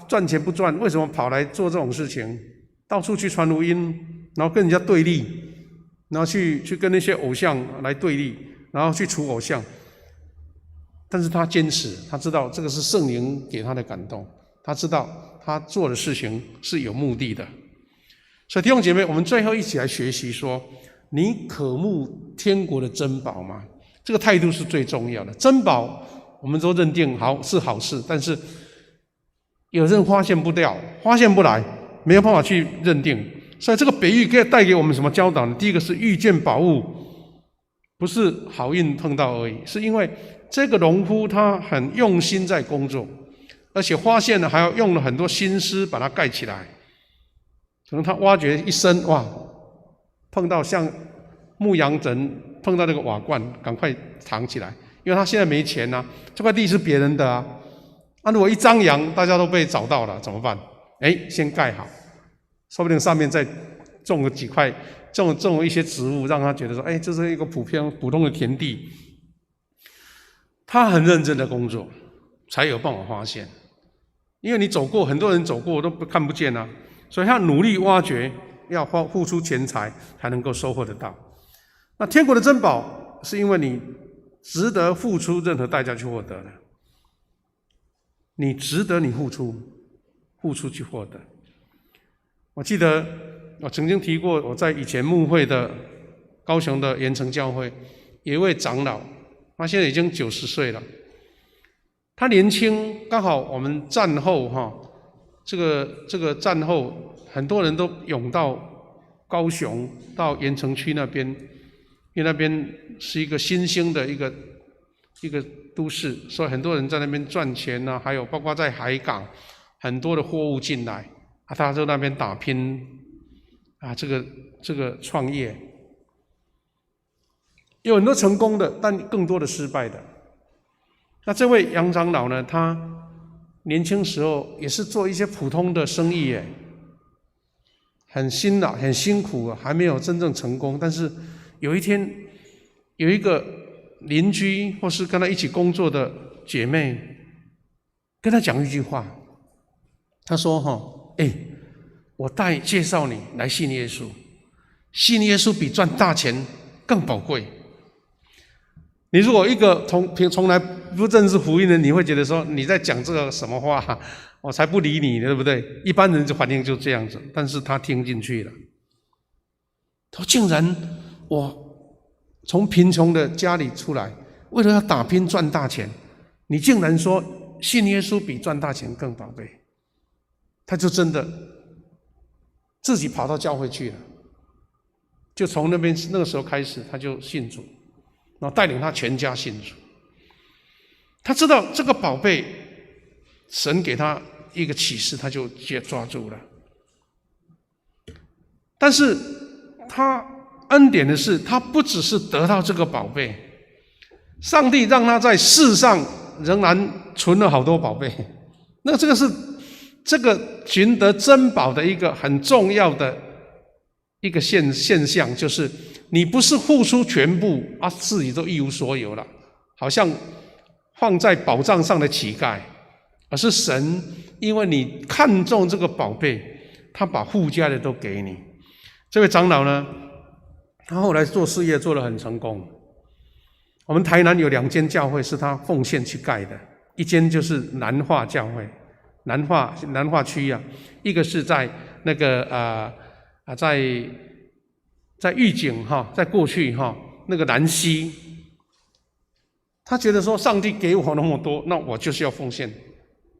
赚钱不赚，为什么跑来做这种事情？到处去传福音，然后跟人家对立，然后去跟那些偶像来对立，然后去除偶像。但是他坚持，他知道这个是圣灵给他的感动，他知道他做的事情是有目的的。所以弟兄姐妹，我们最后一起来学习说，你渴慕天国的珍宝吗？这个态度是最重要的。珍宝我们都认定是好事，但是有人发现不来，没有办法去认定。所以这个比喻可以带给我们什么教导呢？第一个是遇见宝物，不是好运碰到而已，是因为这个农夫他很用心在工作，而且发现了还要用了很多心思把它盖起来。可能他挖掘一生，哇，碰到像牧羊人碰到那个瓦罐，赶快藏起来，因为他现在没钱啊，这块地是别人的啊。如果一张扬，大家都被找到了，怎么办？先盖好，说不定上面再种个几块，种一些植物，让他觉得说，这是一个普通的田地。他很认真的工作，才有办法发现。因为你走过，很多人走过都看不见啊，所以他努力挖掘，要付出钱财才能够收获得到。那天国的珍宝，是因为你值得付出任何代价去获得的，你值得你付出去获得。我记得我曾经提过，我在以前牧会的高雄的盐城教会，有一位长老，他现在已经90岁了。他年轻，刚好我们战后这个战后，很多人都涌到高雄，到盐城区那边，因为那边是一个新兴的一个都市，所以很多人在那边赚钱啊，还有包括在海港，很多的货物进来他在那边打拼这个创业，有很多成功的，但更多的失败的。那这位杨长老呢，他年轻时候也是做一些普通的生意很辛劳、很辛苦啊，还没有真正成功。但是有一天，有一个邻居或是跟他一起工作的姐妹，跟他讲一句话，他说：“我介绍你来信耶稣，信耶稣比赚大钱更宝贵。”你如果一个从来不认识福音的人，你会觉得说你在讲这个什么话？我才不理你，对不对？一般人就反应就这样子，但是他听进去了。他竟然我从贫穷的家里出来，为了要打拼赚大钱，你竟然说信耶稣比赚大钱更宝贝。他就真的自己跑到教会去了，就从那个时候开始，他就信主。然后带领他全家信主。他知道这个宝贝，神给他一个启示，他就抓住了。但是他恩典的是，他不只是得到这个宝贝，上帝让他在世上仍然存了好多宝贝。那这个是这个寻得珍宝的一个很重要的一个现象，就是你不是付出全部自己都一无所有了，好像放在宝藏上的乞丐，而是神因为你看重这个宝贝，他把附加的都给你。这位长老呢，他后来做事业做得很成功。我们台南有2间教会是他奉献去盖的，一间就是南化教会，南化区啊，一个是在那个在玉井在过去那个南溪，他觉得说上帝给我那么多，那我就是要奉献，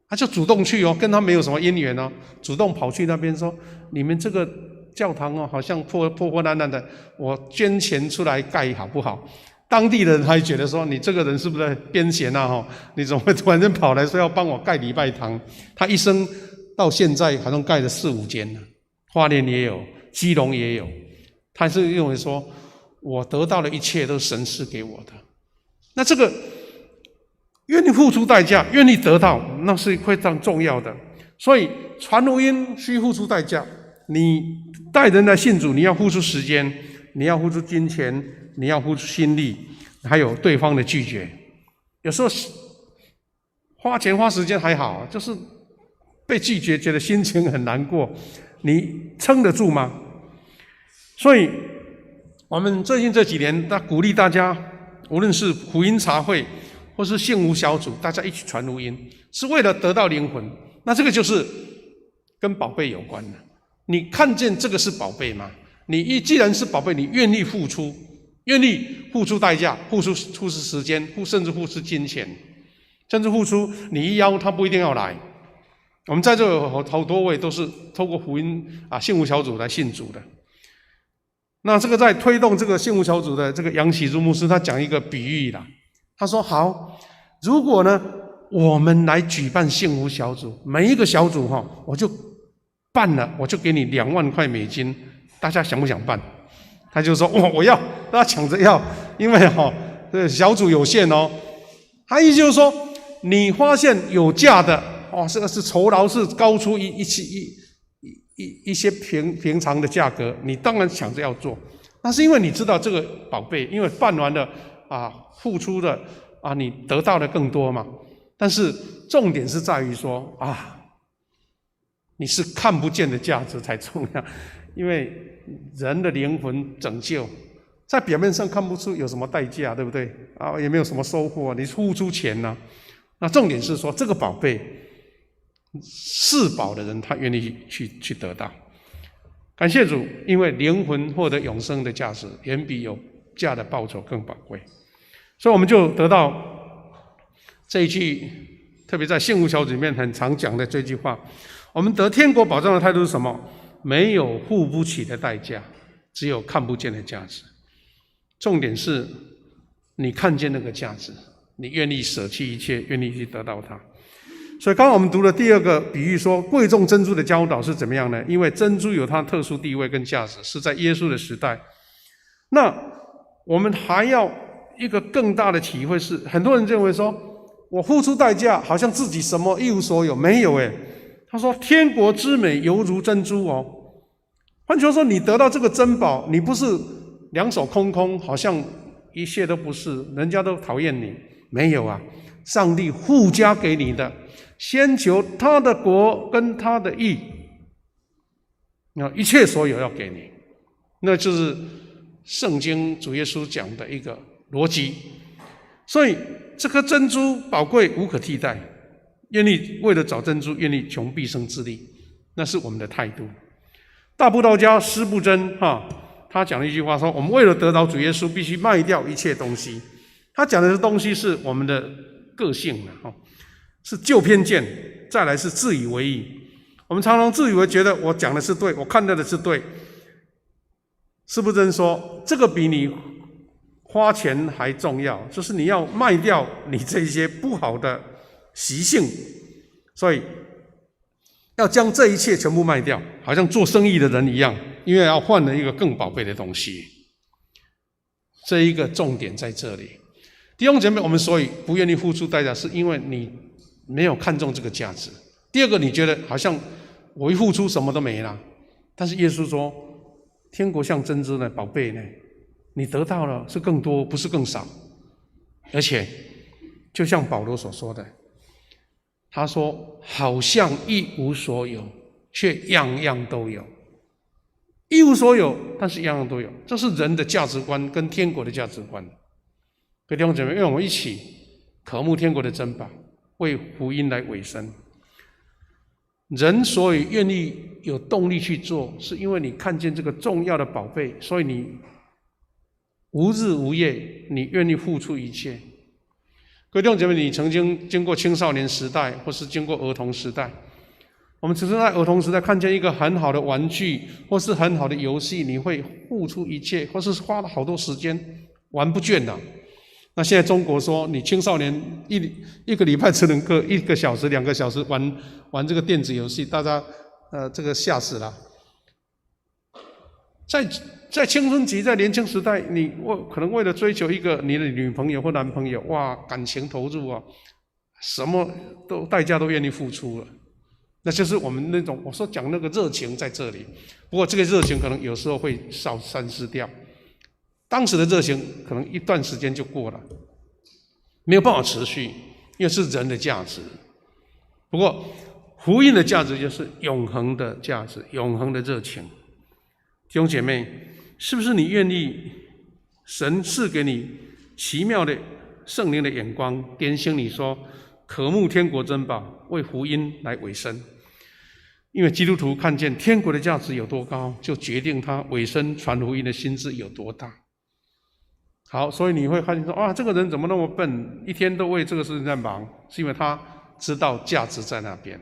他就主动去跟他没有什么姻缘主动跑去那边说：“你们这个教堂好像破烂烂的，我捐钱出来盖好不好？”当地的人还觉得说：“你这个人是不是癫痫啊？你怎么会突然间跑来说要帮我盖礼拜堂？”他一生到现在好像盖了4、5间了，花莲也有，基隆也有。他是认为说，我得到的一切都是神赐给我的。那这个愿意付出代价，愿意得到，那是非常重要的。所以传福音需付出代价。你带人来信主，你要付出时间，你要付出金钱，你要付出心力，还有对方的拒绝。有时候花钱花时间还好，就是被拒绝，觉得心情很难过，你撑得住吗？所以我们最近这几年，鼓励大家，无论是福音茶会或是幸福小组，大家一起传福音，是为了得到灵魂。那这个就是跟宝贝有关的。你看见这个是宝贝吗？你既然是宝贝，你愿意付出，愿意付出代价，付出时间，甚至付出金钱，甚至付出你一邀他不一定要来。我们在这有好多位都是透过福音幸福小组来信主的。那这个在推动这个幸福小组的这个杨启如牧师，他讲一个比喻啦。他说：“好，如果呢我们来举办幸福小组，每一个小组我就办了，我就给你2万块美金，大家想不想办？”他就说：“我要，大家抢着要，因为这小组有限哦。”他意思就是说，你发现有价的这个是酬劳是高出一些平常的价格，你当然想着要做。那是因为你知道这个宝贝，因为办完了付出的你得到的更多嘛。但是重点是在于说你是看不见的价值才重要，因为人的灵魂拯救，在表面上看不出有什么代价，对不对？也没有什么收获，你付出钱呢。那重点是说这个宝贝，是宝的人他愿意去得到。感谢主，因为灵魂获得永生的价值，远比有价的报酬更宝贵。所以我们就得到这一句，特别在幸福小组里面很常讲的这句话：我们得天国保障的态度是什么？没有付不起的代价，只有看不见的价值。重点是你看见那个价值，你愿意舍弃一切，愿意去得到它。所以刚刚我们读了第2个比喻，说贵重珍珠的教导是怎么样呢？因为珍珠有它的特殊地位跟价值，是在耶稣的时代。那我们还要一个更大的体会是，很多人认为说，我付出代价，好像自己什么一无所有，没有他说天国之美犹如珍珠换句话说，你得到这个珍宝，你不是两手空空，好像一切都不是，人家都讨厌你，没有啊，上帝附加给你的，先求他的国跟他的义，一切所有要给你，那就是圣经主耶稣讲的一个逻辑。所以这颗珍珠宝贵无可替代，愿意为了找珍珠，愿意穷毕生之力，那是我们的态度。大布道家施布真他讲了一句话说，我们为了得到主耶稣，必须卖掉一切东西。他讲的东西是我们的个性，是旧偏见，再来是自以为意。我们常常自以为觉得我讲的是对，我看到的是对。施布真说，这个比你花钱还重要，就是你要卖掉你这些不好的习性，所以要将这一切全部卖掉，好像做生意的人一样，因为要换了一个更宝贝的东西。这一个重点在这里。弟兄姐妹，我们所以不愿意付出代价，是因为你没有看重这个价值。第二个，你觉得好像我一付出什么都没了，但是耶稣说，天国像珍珠呢，宝贝呢，你得到了是更多，不是更少。而且就像保罗所说的，他说好像一无所有，却样样都有。一无所有，但是样样都有，这是人的价值观跟天国的价值观。各位弟兄姐妹，让我们一起渴慕天国的珍宝，为福音来委身。人所以愿意有动力去做，是因为你看见这个重要的宝贝，所以你无日无夜，你愿意付出一切。各位弟兄姐妹，你曾经经过青少年时代，或是经过儿童时代，我们只是在儿童时代看见一个很好的玩具，或是很好的游戏，你会付出一切，或是花了好多时间，玩不倦的。那现在中国说，你青少年一个礼拜只能够1个小时、2个小时玩这个电子游戏，大家这个吓死了。在青春期，在年轻时代，你可能为了追求一个你的女朋友或男朋友，哇，感情投入啊，什么代价都愿意付出了。那就是我们那种我说讲那个热情在这里。不过这个热情可能有时候会散失掉。当时的热情可能一段时间就过了，没有办法持续，因为是人的价值。不过福音的价值就是永恒的价值，永恒的热情。弟兄姐妹，是不是你愿意神赐给你奇妙的圣灵的眼光，点醒你说渴慕天国珍宝，为福音来委身？因为基督徒看见天国的价值有多高，就决定他委身传福音的心志有多大。好，所以你会发现说，这个人怎么那么笨，一天都为这个事情在忙，是因为他知道价值在那边。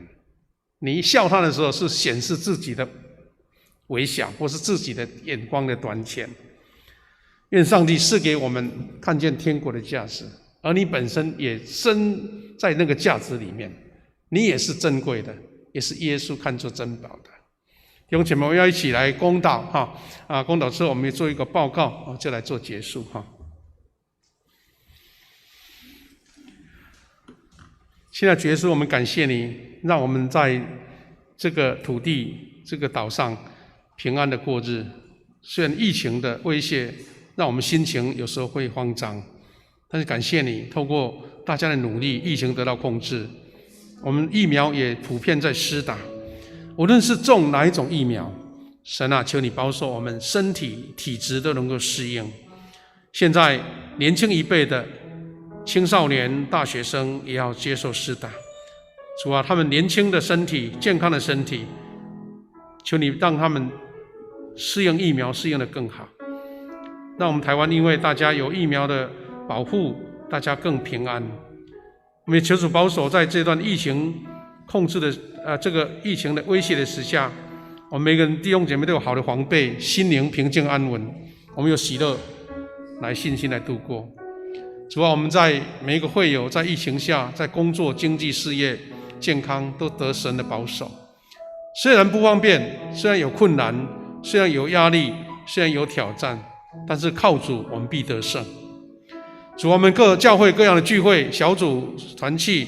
你一笑他的时候，是显示自己的微小，或是自己的眼光的短浅。愿上帝赐给我们看见天国的价值，而你本身也身在那个价值里面，你也是珍贵的，也是耶稣看作珍宝的。弟兄姐妹，我们要一起来公祷公祷之后，我们也做一个报告就来做结束现在主耶稣，我们感谢你，让我们在这个土地、这个岛上平安的过日。虽然疫情的威胁让我们心情有时候会慌张，但是感谢你，透过大家的努力，疫情得到控制。我们疫苗也普遍在施打，无论是种哪一种疫苗，神啊，求你保守我们身体体质都能够适应。现在年轻一辈的青少年、大学生也要接受施打。主啊，他们年轻的身体、健康的身体，求你让他们适应疫苗，适应得更好。让我们台湾因为大家有疫苗的保护，大家更平安。我们也求主保守，在这段疫情控制的这个疫情的威胁的时下，我们每个人弟兄姐妹都有好的防备，心灵平静安稳，我们有喜乐来信心来度过。主啊，我们在每一个会友在疫情下，在工作、经济、事业、健康都得神的保守。虽然不方便，虽然有困难，虽然有压力，虽然有挑战，但是靠主我们必得胜。主啊，我们各教会各样的聚会、小组、团契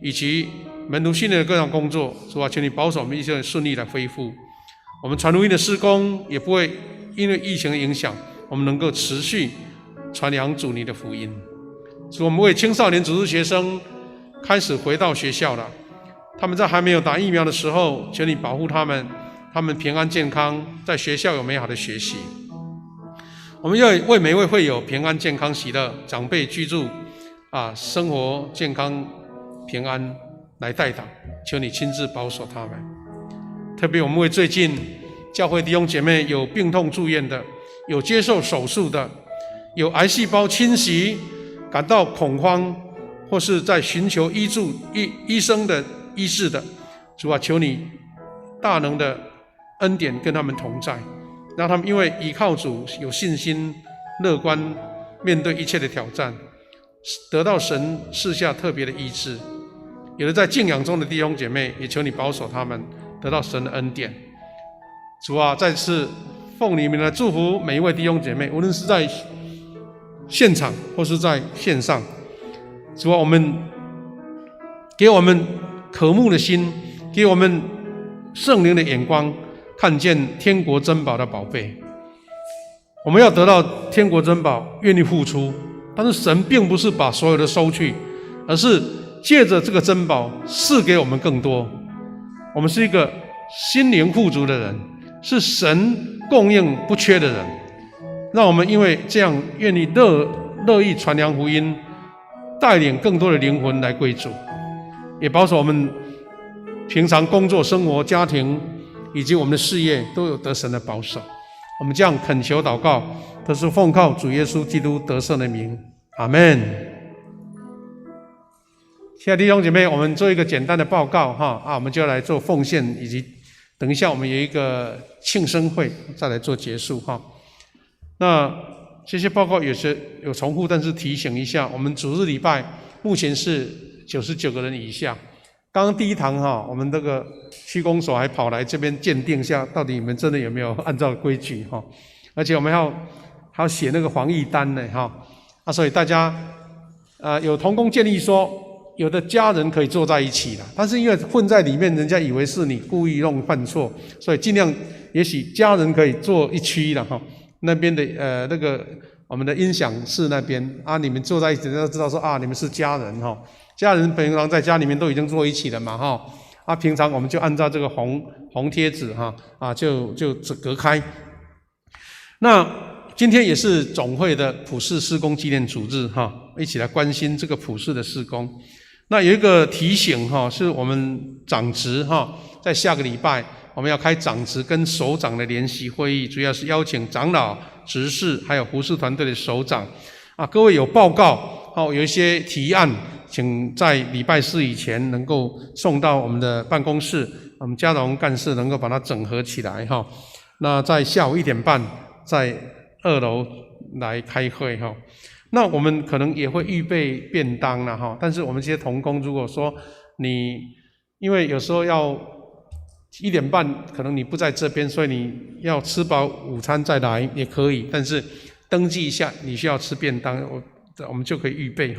以及门徒训练的各样工作，主啊，求你保守我们一切顺利来恢复。我们传福音的事工也不会因为疫情的影响，我们能够持续传扬主你的福音。主，我们为青少年主日学生开始回到学校了，他们在还没有打疫苗的时候，求你保护他们，他们平安健康，在学校有美好的学习。我们要为每一位会友平安健康喜乐，长辈居住生活健康平安来代祷，求你亲自保守他们。特别我们为最近教会弟兄姐妹有病痛住院的，有接受手术的，有癌细胞侵袭感到恐慌，或是在寻求医生的医治的，主啊，求你大能的恩典跟他们同在，让他们因为依靠主有信心乐观面对一切的挑战，得到神赐下特别的医治。有的在敬仰中的弟兄姐妹，也求你保守他们得到神的恩典。主啊，再次奉你们的祝福每一位弟兄姐妹，无论是在现场或是在线上。主啊，给我们渴慕的心，给我们圣灵的眼光，看见天国珍宝的宝贝。我们要得到天国珍宝，愿意付出，但是神并不是把所有的收去，而是借着这个珍宝赐给我们更多。我们是一个心灵富足的人，是神供应不缺的人。让我们因为这样愿意乐意传扬福音，带领更多的灵魂来归主，也保守我们平常工作、生活、家庭以及我们的事业都有得神的保守。我们这样恳求祷告，都是奉靠主耶稣基督得胜的名，阿们。亲爱的弟兄姐妹，我们做一个简单的报告我们就要来做奉献，以及等一下我们有一个庆生会，再来做结束那这些报告有些有重复，但是提醒一下，我们主日礼拜目前是99个人以下。刚刚第一堂我们这个区公所还跑来这边鉴定一下，到底你们真的有没有按照规矩而且我们还要写那个防疫单呢所以大家有同工建议说，有的家人可以坐在一起了，但是因为混在里面，人家以为是你故意犯错，所以尽量也许家人可以坐一区了那边的那个我们的音响室那边你们坐在一起，都知道说你们是家人家人平常在家里面都已经坐一起了嘛平常我们就按照这个红贴纸就隔开。那今天也是总会的普世事工纪念主日一起来关心这个普世的事工。那有一个提醒是我们长职在下个礼拜我们要开长职跟首长的联席会议，主要是邀请长老、执事还有服事团队的首长各位有报告有一些提案，请在礼拜4以前能够送到我们的办公室，我们嘉荣干事能够把它整合起来那在下午1点半在2楼来开会那我们可能也会预备便当了但是我们这些同工，如果说你因为有时候要1点半，可能你不在这边，所以你要吃饱午餐再来也可以，但是登记一下你需要吃便当，我们就可以预备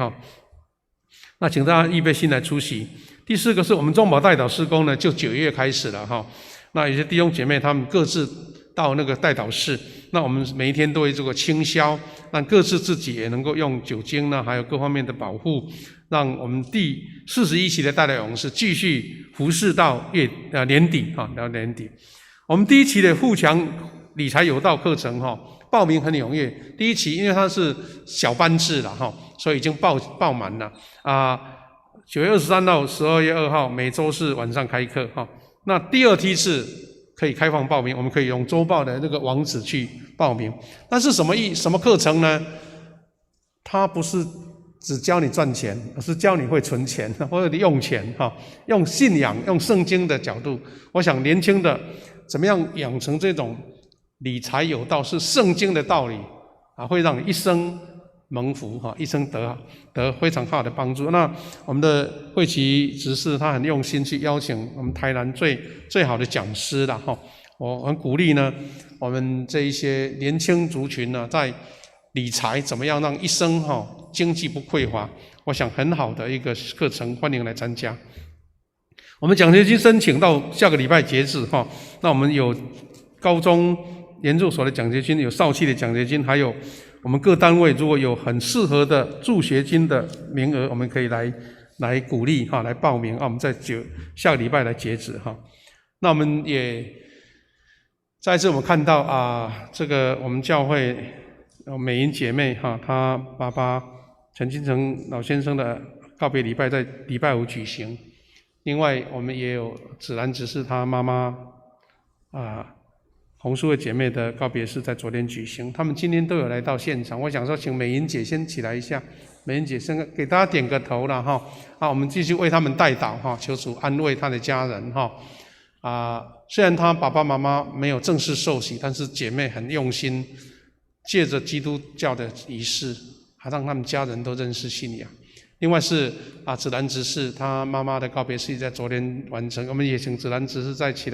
那请大家预备心来出席。第4个是我们中保代祷事工呢，就9月开始了那有些弟兄姐妹他们各自到那个代祷室，那我们每一天都会做个清消，让各自自己也能够用酒精还有各方面的保护，让我们第41期的代祷勇士继续服侍到年底到年底。我们第1期的富强理财有道课程报名很踊跃。第1期因为它是小班制了所以已经报满了9月23到12月2号每周四晚上开课那第2梯次可以开放报名，我们可以用周报的那个网址去报名。那是什么课程呢？它不是只教你赚钱，而是教你会存钱或者用钱用信仰用圣经的角度，我想年轻的怎么样养成这种理财有道是圣经的道理会让你一生蒙福一生得非常好的帮助。那我们的会期执事他很用心去邀请我们台南最好的讲师啦我很鼓励呢我们这一些年轻族群呢，在理财怎么样让一生经济不匮乏，我想很好的一个课程，欢迎来参加。我们奖学金申请到下个礼拜截止那我们有高中研究所的奖学金，有少企的奖学金，还有我们各单位如果有很适合的助学金的名额，我们可以来鼓励哈，来报名啊。我们在下个礼拜来截止哈。那我们也再次我们看到啊，这个我们教会美英姐妹哈，她爸爸陈金城老先生的告别礼拜在礼拜五举行。另外，我们也有子兰执事他妈妈红树的姐妹的告别式在昨天举行，他们今天都有来到现场。我想说，请美英姐先起来一下，美英姐先给大家点个头了哈。我们继续为他们代祷哈，求主安慰他的家人哈。虽然他爸爸妈妈没有正式受洗，但是姐妹很用心，借着基督教的仪式，还让他们家人都认识信仰。另外是子兰执事他妈妈的告别式在昨天完成，我们也请子兰执事再起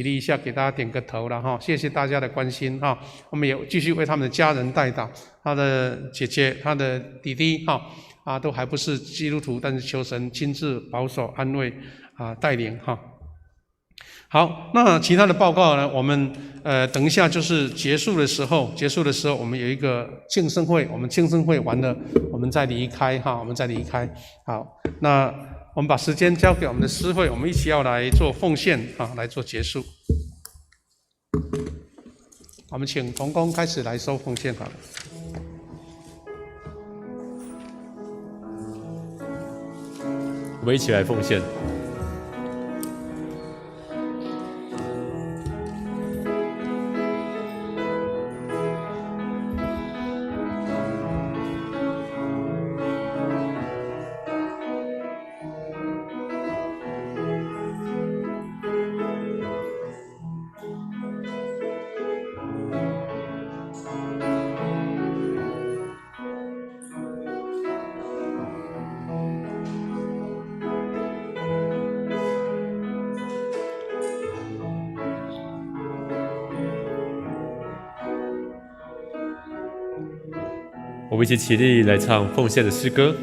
立一下，给大家点个头了哈，谢谢大家的关心哈。我们也继续为他们的家人代祷，他的姐姐、他的弟弟都还不是基督徒，但是求神亲自保守、安慰带领哈。好，那其他的报告呢？我们等一下就是结束的时候，我们有一个庆生会，我们庆生会完了，我们再离开哈，好，那我们把时间交给我们的诗会，我们一起要来做奉献来做结束。我们请同工开始来收奉献好了。我们一起来奉献。我们一起起立来唱奉献的诗歌。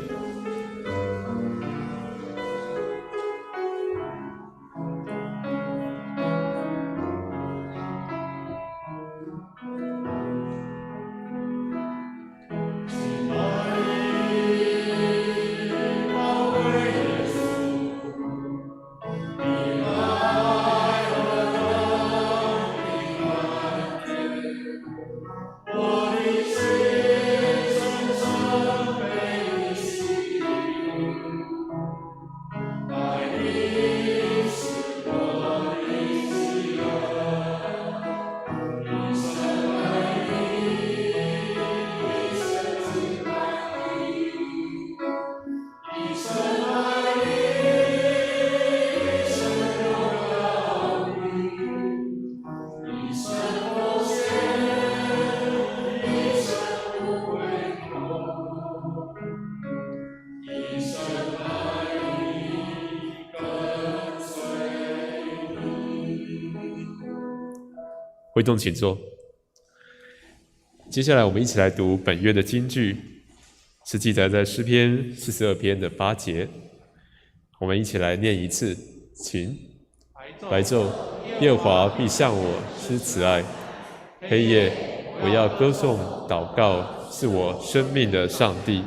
会众请坐。接下来我们一起来读本月的金句，是记载在诗篇42篇的8节。我们一起来念一次，请。白昼，耶和华必向我施慈爱；黑夜，我要歌颂祷告，是我生命的上帝。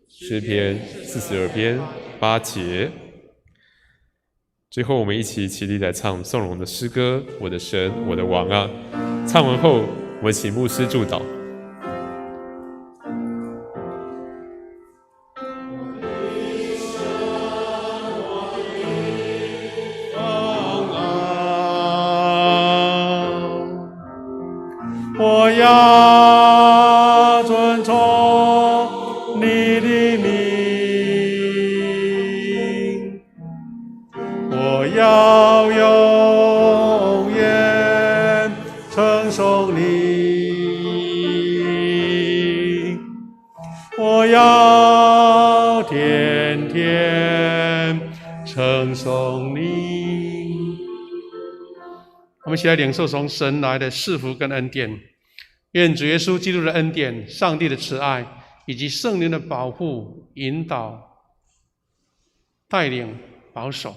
诗篇42篇8节。最后，我们一起起立来唱颂荣的诗歌《我的神，我的王啊》。唱完后，我们请牧师祝祷。我要遵从你的命，我要永远称颂你，我要天天称颂你。我们一起来领受从神来的赐福跟恩典，愿主耶稣基督的恩典、上帝的慈爱以及圣灵的保护、引导、带领、保守，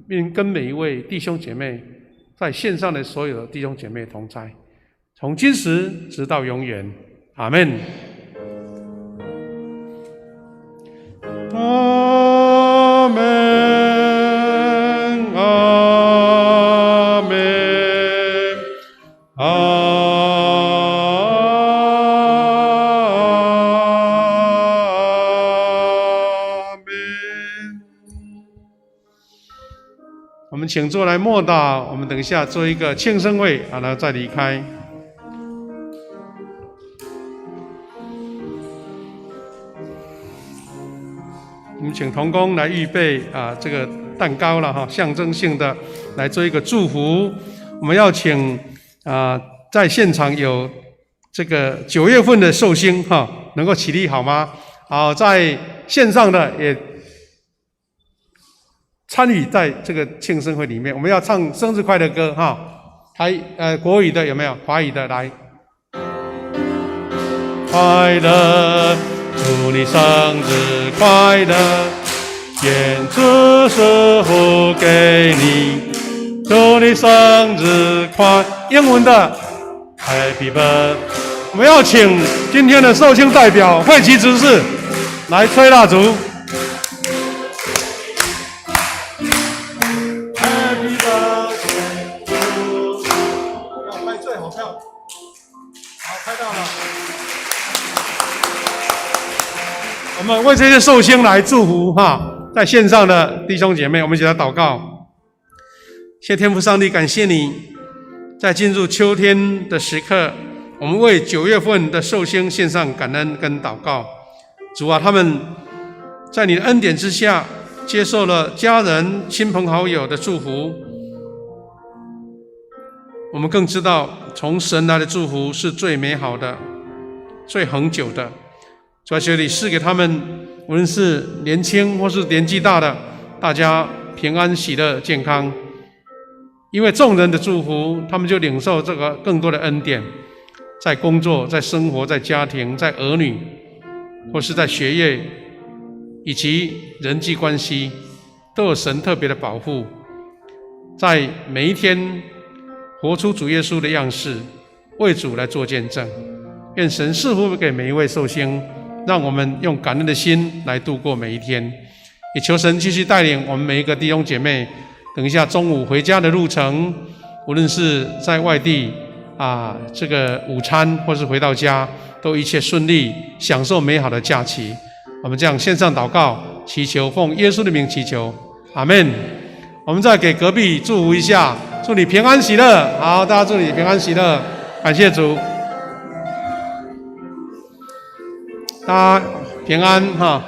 并跟每一位弟兄姐妹在线上的所有的弟兄姐妹同在，从今时直到永远，阿们。阿门，阿门，阿门。我们请坐来默祷，我们等一下做一个庆生会，然后再离开。我们请同工来预备这个蛋糕了哈，象征性的来做一个祝福。我们要请在现场有这个9月份的寿星哈，能够起立好吗？好，在线上的也参与在这个庆生会里面。我们要唱生日快乐歌哈，国语的有没有？华语的来。快乐。祝你生日快乐，愿主祝福给你。祝你生日快，英文的 Happy Birthday。我们要请今天的寿星代表惠琪执事来吹蜡烛。Happy Birthday to you。要拍最好看，好，拍到了。我们为这些寿星来祝福哈，在线上的弟兄姐妹，我们一起来祷告。谢天父上帝，感谢你，在进入秋天的时刻，我们为9月份的寿星献上感恩跟祷告。主啊，他们在你的恩典之下，接受了家人、亲朋好友的祝福。我们更知道，从神来的祝福是最美好的、最恒久的。主啊，求你赐给他们，无论是年轻或是年纪大的，大家平安、喜乐、健康。因为众人的祝福，他们就领受这个更多的恩典，在工作、在生活、在家庭、在儿女，或是在学业，以及人际关系，都有神特别的保护。在每一天，活出主耶稣的样式，为主来做见证。愿神赐福给每一位寿星，让我们用感恩的心来度过每一天。也求神继续带领我们每一个弟兄姐妹，等一下中午回家的路程，无论是在外地这个午餐，或是回到家，都一切顺利，享受美好的假期。我们这样线上祷告，祈求奉耶稣的名祈求，阿们。我们再给隔壁祝福一下，祝你平安喜乐。好，大家祝你平安喜乐，感谢主。大家平安哈。